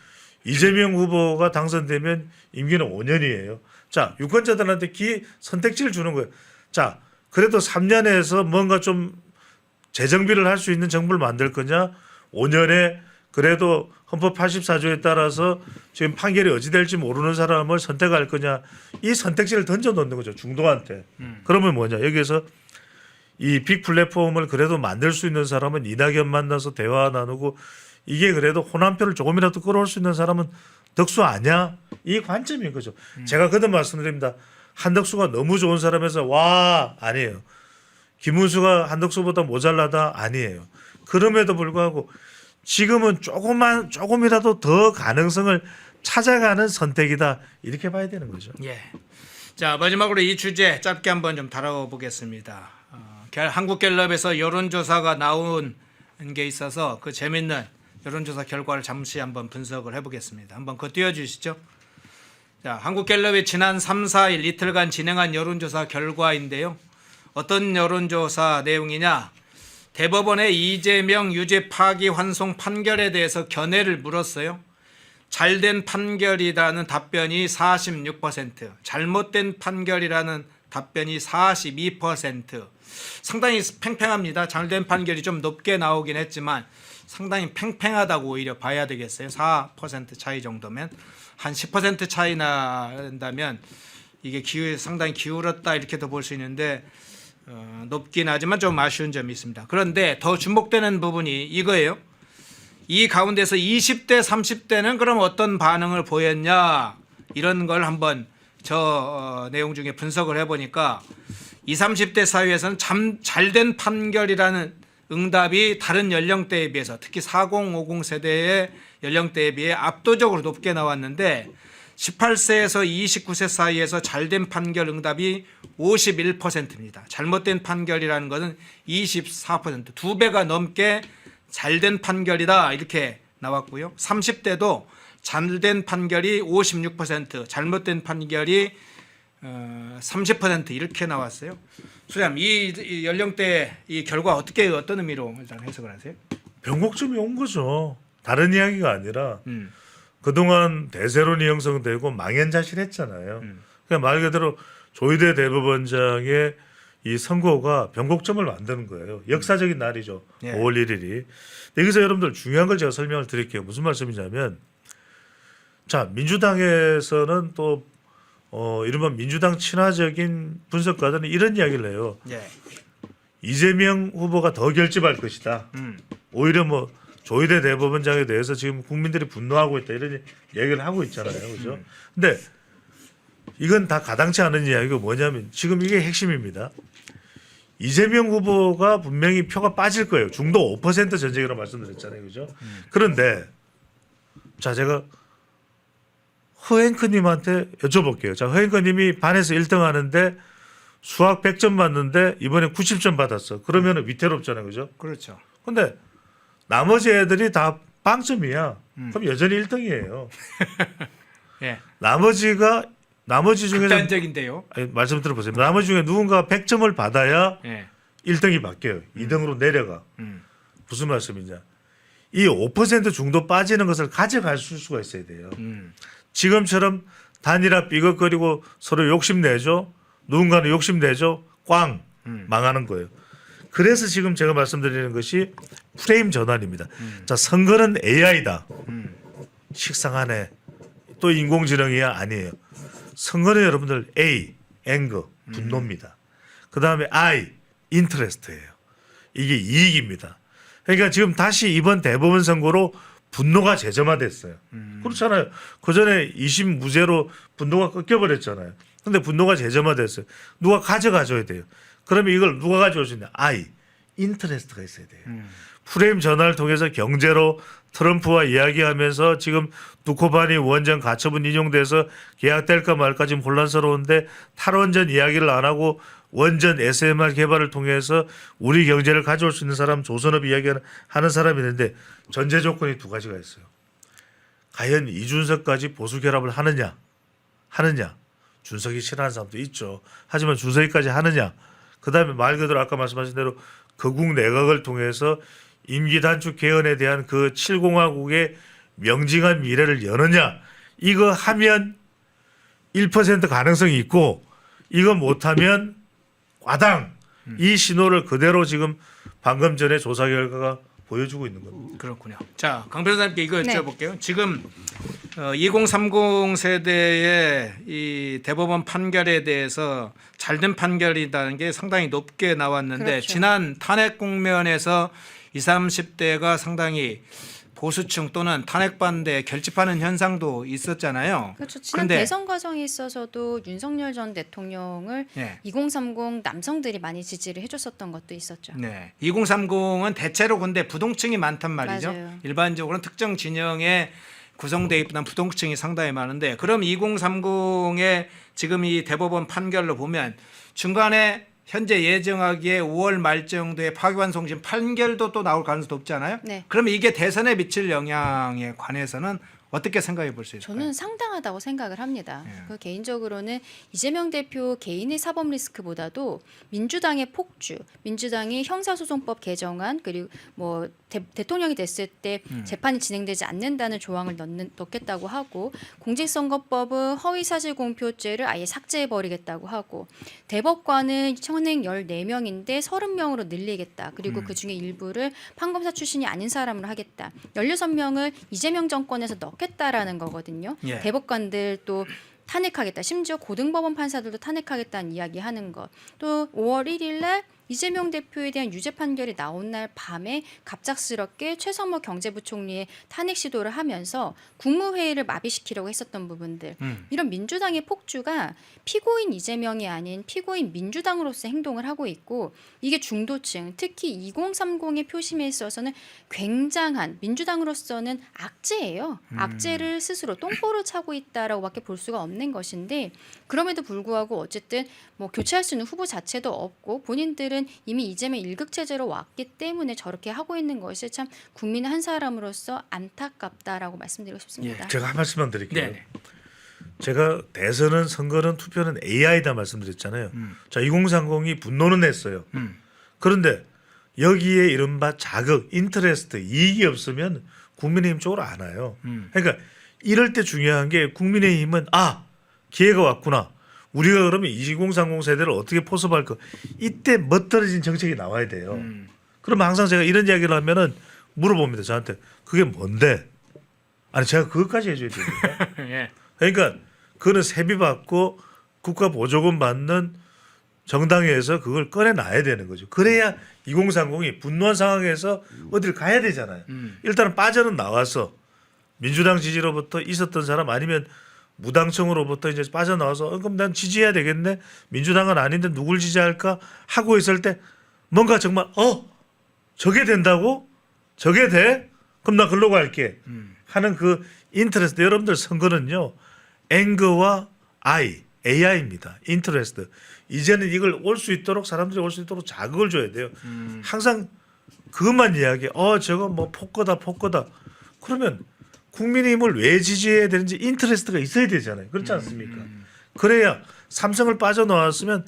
H: 이재명 후보가 당선되면 임기는 5년이에요. 자, 유권자들한테 선택지를 주는 거예요. 자, 그래도 3년에서 뭔가 좀 재정비를 할 수 있는 정부를 만들 거냐? 5년에 그래도 헌법 84조에 따라서 지금 판결이 어찌 될지 모르는 사람을 선택할 거냐? 이 선택지를 던져 놓는 거죠. 중도한테. 그러면 뭐냐? 여기에서 이 빅 플랫폼을 그래도 만들 수 있는 사람은 이낙연 만나서 대화 나누고 이게 그래도 호남표를 조금이라도 끌어올 수 있는 사람은 덕수 아니야? 이 관점인 거죠. 제가 그때 말씀드립니다. 한덕수가 너무 좋은 사람에서 와 아니에요. 김문수가 한덕수보다 모자라다 아니에요. 그럼에도 불구하고 지금은 조금이라도 더 가능성을 찾아가는 선택이다 이렇게 봐야 되는 거죠.
B: 예. 자, 마지막으로 이 주제 짧게 한번 좀 다뤄보겠습니다. 한국갤럽에서 여론조사가 나온 게 있어서 그 재밌는 여론조사 결과를 잠시 한번 분석을 해보겠습니다. 한번 그거 띄워주시죠. 자, 한국갤럽이 지난 3, 4일 이틀간 진행한 여론조사 결과인데요. 어떤 여론조사 내용이냐? 대법원의 이재명 유죄 파기 환송 판결에 대해서 견해를 물었어요. 잘된 판결이라는 답변이 46%, 잘못된 판결이라는 답변이 42%. 상당히 팽팽합니다. 잘된 판결이 좀 높게 나오긴 했지만 상당히 팽팽하다고 오히려 봐야 되겠어요. 4% 차이 정도면. 한 10% 차이 난다면 이게 상당히 기울었다 이렇게도 볼 수 있는데 높긴 하지만 좀 아쉬운 점이 있습니다. 그런데 더 주목되는 부분이 이거예요. 이 가운데서 20대, 30대는 그럼 어떤 반응을 보였냐 이런 걸 한번 내용 중에 분석을 해보니까 20, 30대 사이에서는 참 잘된 판결이라는 응답이 다른 연령대에 비해서 특히 40, 50 세대의 연령대에 비해 압도적으로 높게 나왔는데 18세에서 29세 사이에서 잘된 판결 응답이 51%입니다. 잘못된 판결이라는 것은 24%, 2배가 넘게 잘된 판결이다 이렇게 나왔고요. 30대도 잘된 판결이 56%, 잘못된 판결이 30% 이렇게 나왔어요. 소장님, 이 연령대 이 결과 어떤 의미로 일단 해석을 하세요?
H: 변곡점이 온 거죠. 다른 이야기가 아니라 그동안 대세론이 형성되고 망연자실했잖아요. 그냥 말 그대로 조희대 대법원장의 이 선고가 변곡점을 만드는 거예요. 역사적인 날이죠.
B: 예.
H: 5월 1일이. 여기서 여러분들 중요한 걸 제가 설명을 드릴게요. 무슨 말씀이냐면 자, 민주당에서는 또 이른바 민주당 친화적인 분석가들은 이런 이야기를 해요.
B: 예.
H: 이재명 후보가 더 결집할 것이다. 오히려 뭐 조희대 대법원장에 대해서 지금 국민들이 분노하고 있다 이런 얘기를 하고 있잖아요. 그죠? 근데 이건 다 가당치 않은 이야기고 뭐냐면 지금 이게 핵심입니다. 이재명 후보가 분명히 표가 빠질 거예요. 중도 5% 전쟁이라고 말씀드렸잖아요. 그죠? 그런데 자, 제가 허앵크님한테 여쭤볼게요. 자, 허앵크님이 반에서 1등 하는데 수학 100점 받는데 이번에 90점 받았어. 그러면 위태롭잖아요. 그죠?
B: 그렇죠.
H: 근데 나머지 애들이 다 빵점이야. 그럼 여전히 1등이에요.
B: 예.
H: 나머지 중에서
B: 극단적인데요.
H: 아니, 말씀 들어보세요. 나머지 중에 누군가 100점을 받아야
B: 예.
H: 1등이 바뀌어요. 2등으로 내려가. 무슨 말씀이냐? 이 5% 중도 빠지는 것을 가져갈 수가 있어야 돼요. 지금처럼 단일화 삐걱거리고 서로 욕심내죠. 누군가는 욕심내죠. 꽝 망하는 거예요. 그래서 지금 제가 말씀드리는 것이 프레임 전환입니다. 자, 선거는 AI다. 식상하네. 또 인공지능이야? 아니에요. 선거는 여러분들 A, 앵거, 분노입니다. 그 다음에 I, 인터레스트예요. 이게 이익입니다. 그러니까 지금 다시 이번 대법원 선거로 분노가 재점화됐어요. 그렇잖아요. 그 전에 2심 무죄로 분노가 꺾여버렸잖아요. 근데 분노가 재점화됐어요. 누가 가져가줘야 돼요. 그러면 이걸 누가 가져올 수 있냐? I, 인터레스트가 있어야 돼요. 프레임 전환을 통해서 경제로 트럼프와 이야기하면서 지금 두코바니 원전 가처분 인용돼서 계약될까 말까 지금 혼란스러운데 탈원전 이야기를 안 하고 원전 SMR 개발을 통해서 우리 경제를 가져올 수 있는 사람 조선업 이야기하는 사람이 있는데 전제 조건이 두 가지가 있어요. 과연 이준석까지 보수 결합을 하느냐. 준석이 싫어하는 사람도 있죠. 하지만 준석이까지 하느냐. 그다음에 말 그대로 아까 말씀하신 대로 거국 내각을 통해서 임기 단축 개헌에 대한 그 7공화국의 명징한 미래를 여느냐. 이거 하면 1% 가능성이 있고 이거 못하면 과당. 이 신호를 그대로 지금 방금 전에 조사 결과가 보여주고 있는 겁니다.
B: 그렇군요. 자, 강 변호사님께 이거
I: 네.
B: 여쭤볼게요. 지금 2030 세대의 이 대법원 판결에 대해서 잘된 판결이라는 게 상당히 높게 나왔는데
I: 그렇죠.
B: 지난 탄핵 국면에서 20, 30대가 상당히 보수층 또는 탄핵 반대 결집하는 현상도 있었잖아요.
I: 그렇죠. 지난
B: 그런데
I: 대선 과정에 있어서도 윤석열 전 대통령을
B: 네.
I: 2030 남성들이 많이 지지를 해줬었던 것도 있었죠.
B: 네. 2030은 대체로 근데 부동층이 많단 말이죠.
I: 맞아요.
B: 일반적으로는 특정 진영의 구성돼 있는 부동층이 상당히 많은데 그럼 2030의 지금 이 대법원 판결로 보면 중간에 현재 예정하기에 5월 말 정도에 파기환송심 판결도 또 나올 가능성도 없잖아요.
I: 네.
B: 그러면 이게 대선에 미칠 영향에 관해서는 어떻게 생각해 볼 수 있을까요?
I: 저는 상당하다고 생각을 합니다.
B: 예.
I: 그 개인적으로는 이재명 대표 개인의 사법 리스크보다도 민주당의 폭주, 민주당이 형사소송법 개정안 그리고 뭐 대통령이 됐을 때 재판이 진행되지 않는다는 조항을 넣겠다고 하고 공직선거법은 허위사실공표죄를 아예 삭제해버리겠다고 하고 대법관은 현행 14명인데 30명으로 늘리겠다. 그리고 그중에 일부를 판검사 출신이 아닌 사람으로 하겠다. 16명을 이재명 정권에서 넣겠다라는 거거든요.
B: 예.
I: 대법관들 또 탄핵하겠다. 심지어 고등법원 판사들도 탄핵하겠다는 이야기하는 것. 또 5월 1일 날 이재명 대표에 대한 유죄 판결이 나온 날 밤에 갑작스럽게 최성모 경제부총리의 탄핵 시도를 하면서 국무회의를 마비시키려고 했었던 부분들. 이런 민주당의 폭주가 피고인 이재명이 아닌 피고인 민주당으로서 행동을 하고 있고 이게 중도층 특히 2030의 표심에 있어서는 굉장한 민주당으로서는 악재예요. 악재를 스스로 똥보를 차고 있다라고 밖에 볼 수가 없는 것인데 그럼에도 불구하고 어쨌든 뭐 교체할 수 있는 후보 자체도 없고 본인들은 이미 이재명 일극 체제로 왔기 때문에 저렇게 하고 있는 것이 참 국민 한 사람으로서 안타깝다라고 말씀드리고 싶습니다.
H: 제가 한 말씀만 드릴게요.
B: 네.
H: 제가 대선은 선거는 투표는 AI다 말씀드렸잖아요. 자, 2030이 분노는 했어요. 그런데 여기에 이른바 자극, 인터레스트, 이익이 없으면 국민의힘 쪽으로 안 와요. 그러니까 이럴 때 중요한 게 국민의힘은 기회가 왔구나. 우리가 그러면 2030 세대를 어떻게 포섭할까? 이때 멋들어진 정책이 나와야 돼요. 그럼 항상 제가 이런 이야기를 하면은 물어봅니다. 저한테 그게 뭔데? 아니 제가 그것까지 해줘야 됩니까?
B: 예.
H: 그러니까 그거는 세비 받고 국가 보조금 받는 정당에서 그걸 꺼내놔야 되는 거죠. 그래야 2030이 분노한 상황에서 어딜 가야 되잖아요. 일단은 빠져는 나와서 민주당 지지로부터 있었던 사람 아니면 무당층으로부터 이제 빠져나와서 그럼 난 지지해야 되겠네. 민주당은 아닌데 누굴 지지할까 하고 있을 때 뭔가 정말 저게 된다고? 저게 돼? 그럼 나 글로 갈게. 하는 그 인터레스트. 여러분들 선거는요. 앵거와 AI입니다. 인터레스트. 이제는 이걸 올 수 있도록 사람들이 올 수 있도록 자극을 줘야 돼요. 항상 그것만 이야기해. 저거 뭐 폭거다. 그러면 국민의힘을 왜 지지해야 되는지 인터레스트가 있어야 되잖아요. 그렇지 않습니까? 그래야 삼성을 빠져나왔으면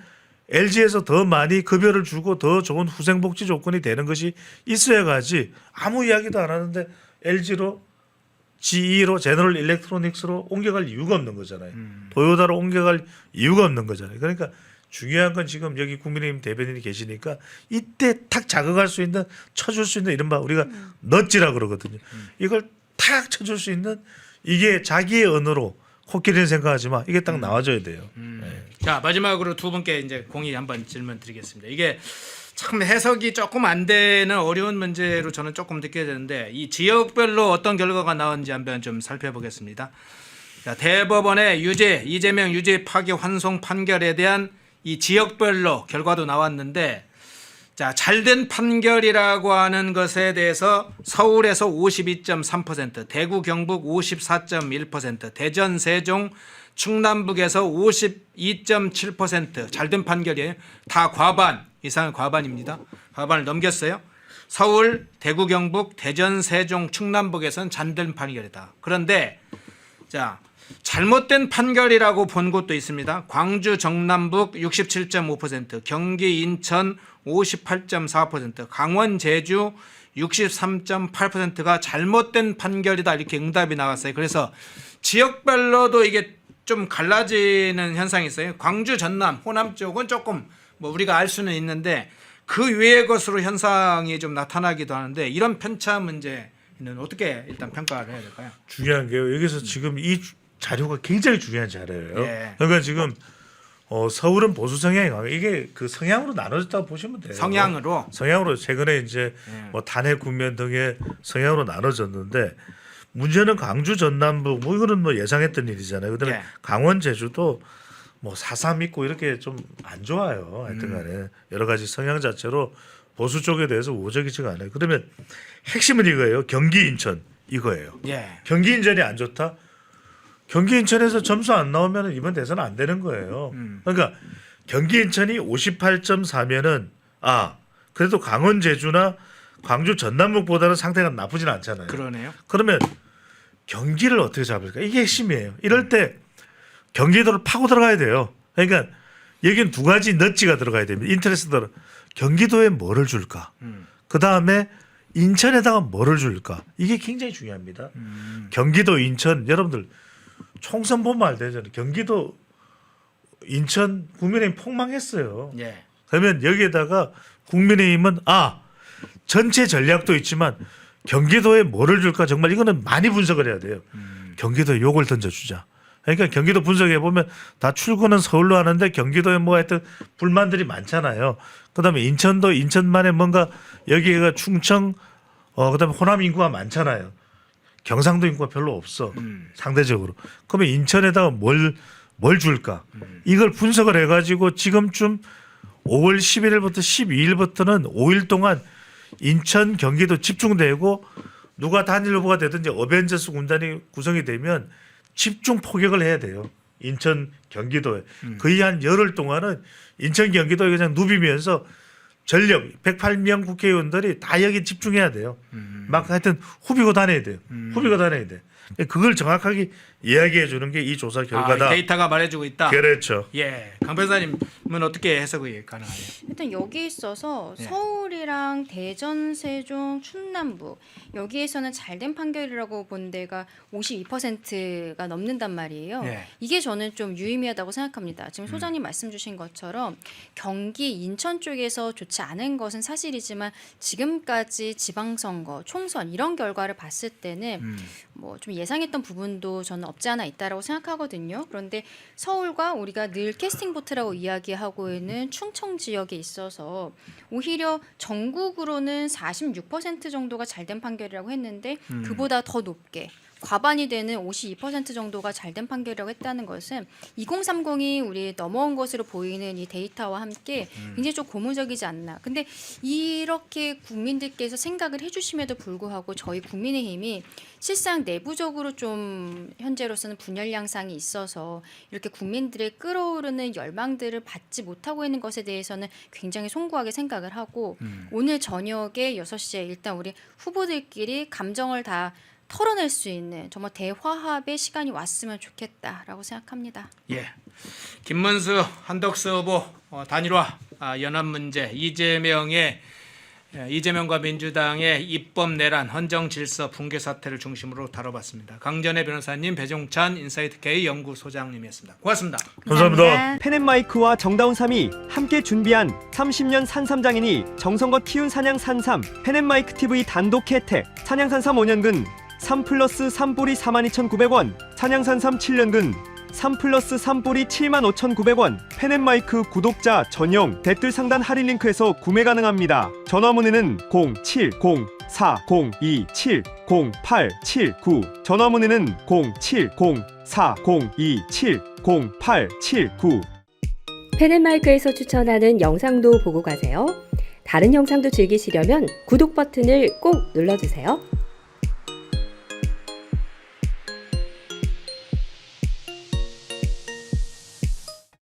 H: LG에서 더 많이 급여를 주고 더 좋은 후생복지 조건이 되는 것이 있어야 가지. 아무 이야기도 안 하는데 LG로 GE로 제너럴 일렉트로닉스로 옮겨갈 이유가 없는 거잖아요. 도요타로 옮겨갈 이유가 없는 거잖아요. 그러니까 중요한 건 지금 여기 국민의힘 대변인이 계시니까 이때 탁 자극할 수 있는 쳐줄 수 있는 이른바 우리가 넛지라 그러거든요. 이걸 탁 쳐줄 수 있는 이게 자기의 언어로 코끼리는 생각하지 마. 이게 딱 나와줘야 돼요. 네.
B: 자 마지막으로 두 분께 이제 공의 한번 질문 드리겠습니다. 이게 참 해석이 조금 안 되는 어려운 문제로 저는 조금 느껴지는데 이 지역별로 어떤 결과가 나왔는지 한번 좀 살펴보겠습니다. 자, 대법원의 이재명 유죄 파기 환송 판결에 대한 이 지역별로 결과도 나왔는데 자, 잘된 판결이라고 하는 것에 대해서 서울에서 52.3%, 대구 경북 54.1%, 대전 세종 충남북에서 52.7% 잘된 판결이에요. 다 과반 이상은 과반입니다. 과반을 넘겼어요. 서울, 대구 경북, 대전 세종 충남북에서는 잘된 판결이다. 그런데 자, 잘못된 판결이라고 본 곳도 있습니다. 광주 정남북 67.5%, 경기 인천 58.4%, 강원 제주 63.8%가 잘못된 판결이다 이렇게 응답이 나왔어요. 그래서 지역별로도 이게 좀 갈라지는 현상이 있어요. 광주 전남 호남 쪽은 조금 뭐 우리가 알 수는 있는데 그 외의 것으로 현상이 좀 나타나기도 하는데 이런 편차 문제는 어떻게 일단 평가를 해야 될까요?
H: 중요한 게요. 여기서 지금 이 자료가 굉장히 중요한 자료예요.
B: 예.
H: 그러니까 지금 서울은 보수 성향이 강해요. 이게 그 성향으로 나눠졌다고 보시면 돼요.
B: 성향으로
H: 최근에 이제 뭐 탄핵 국면 등의 성향으로 나눠졌는데 문제는 광주 전남북 뭐 이거는 뭐 예상했던 일이잖아요. 그다음에
B: 예.
H: 강원 제주도 뭐 4.3 있고 이렇게 좀 안 좋아요. 하여튼간에 여러 가지 성향 자체로 보수 쪽에 대해서 우호적이지가 않아요. 그러면 핵심은 이거예요. 경기 인천 이거예요.
B: 예.
H: 경기 인천이 안 좋다. 경기 인천에서 점수 안 나오면 이번 대선 안 되는 거예요. 그러니까 경기 인천이 58.4면은 그래도 강원 제주나 광주 전남북보다는 상태가 나쁘진 않잖아요.
B: 그러네요.
H: 그러면 경기를 어떻게 잡을까? 이게 핵심이에요. 이럴 때 경기도를 파고 들어가야 돼요. 그러니까 여기는 두 가지 넛지가 들어가야 됩니다. 인터레스트로 경기도에 뭐를 줄까? 그 다음에 인천에다가 뭐를 줄까? 이게 굉장히 중요합니다. 경기도, 인천 여러분들 총선 보면 알되잖아요. 경기도, 인천 국민의힘 폭망했어요.
B: 예.
H: 그러면 여기에다가 국민의힘은 전체 전략도 있지만 경기도에 뭐를 줄까 정말 이거는 많이 분석을 해야 돼요. 경기도에 욕을 던져주자. 그러니까 경기도 분석해 보면 다 출근은 서울로 하는데 경기도에 뭐 하여튼 불만들이 많잖아요. 그다음에 인천도 인천만의 뭔가 여기가 충청 그다음에 호남 인구가 많잖아요. 경상도 인구가 별로 없어 상대적으로. 그러면 인천에다가 뭘 줄까? 이걸 분석을 해가지고 지금쯤 5월 11일부터 12일부터는 5일 동안 인천 경기도 집중되고 누가 단일 후보가 되든지 어벤져스 군단이 구성이 되면 집중 포격을 해야 돼요. 인천 경기도에. 거의 한 열흘 동안은 인천 경기도에 그냥 누비면서 전력 108명 국회의원들이 다 여기 집중해야 돼요. 막 하여튼 후비고 다녀야 돼요. 후비고 다녀야 돼. 그걸 정확하게 이야기해 주는 게 이 조사 결과다.
B: 데이터가 말해주고 있다.
H: 그렇죠.
B: 예, 강 변호사님은 어떻게 해석이 가능하요?
I: 일단 여기 있어서
B: 예.
I: 서울이랑 대전, 세종, 충남북 여기에서는 잘된 판결이라고 본 데가 52%가 넘는단 말이에요.
B: 예.
I: 이게 저는 좀 유의미하다고 생각합니다. 지금 소장님 말씀 주신 것처럼 경기, 인천 쪽에서 좋지 않은 것은 사실이지만 지금까지 지방선거, 총선 이런 결과를 봤을 때는 뭐 좀 예상했던 부분도 저는 없지 않아 있다라고 생각하거든요. 그런데 서울과 우리가 늘 캐스팅 보트라고 이야기하고 있는 충청 지역에 있어서 오히려 전국으로는 46% 정도가 잘된 판결이라고 했는데 그보다 더 높게 과반이 되는 52% 정도가 잘된 판결이라고 했다는 것은 2030이 우리 넘어온 것으로 보이는 이 데이터와 함께 굉장히 좀 고무적이지 않나. 근데 이렇게 국민들께서 생각을 해주심에도 불구하고 저희 국민의힘이 실상 내부적으로 좀 현재로서는 분열 양상이 있어서 이렇게 국민들의 끌어오르는 열망들을 받지 못하고 있는 것에 대해서는 굉장히 송구하게 생각을 하고 오늘 저녁에 6시에 일단 우리 후보들끼리 감정을 다 털어낼 수 있는 정말 대화합의 시간이 왔으면 좋겠다라고 생각합니다.
B: 예, 김문수 한덕수 후보 단일화 연합 문제 이재명과 민주당의 입법 내란 헌정 질서 붕괴 사태를 중심으로 다뤄봤습니다. 강전혜 변호사님, 배종찬 인사이트 K 연구소장님이었습니다. 고맙습니다.
H: 감사합니다.
F: 펜앤마이크와 정다운 3이 함께 준비한 30년 산삼장인이 정성껏 키운 산양 산삼 펜앤마이크 TV 단독 혜택 산양 산삼 5년근 3+3 뿌리 42,900원 산양 산삼 7년근 3+3 뿌리 75,900원 펜앤마이크 구독자 전용 댓글 상단 할인 링크에서 구매 가능합니다. 전화 문의는 070-4027-0879 전화 문의는 070-4027-0879
G: 펜앤마이크에서 추천하는 영상도 보고 가세요. 다른 영상도 즐기시려면 구독 버튼을 꼭 눌러주세요.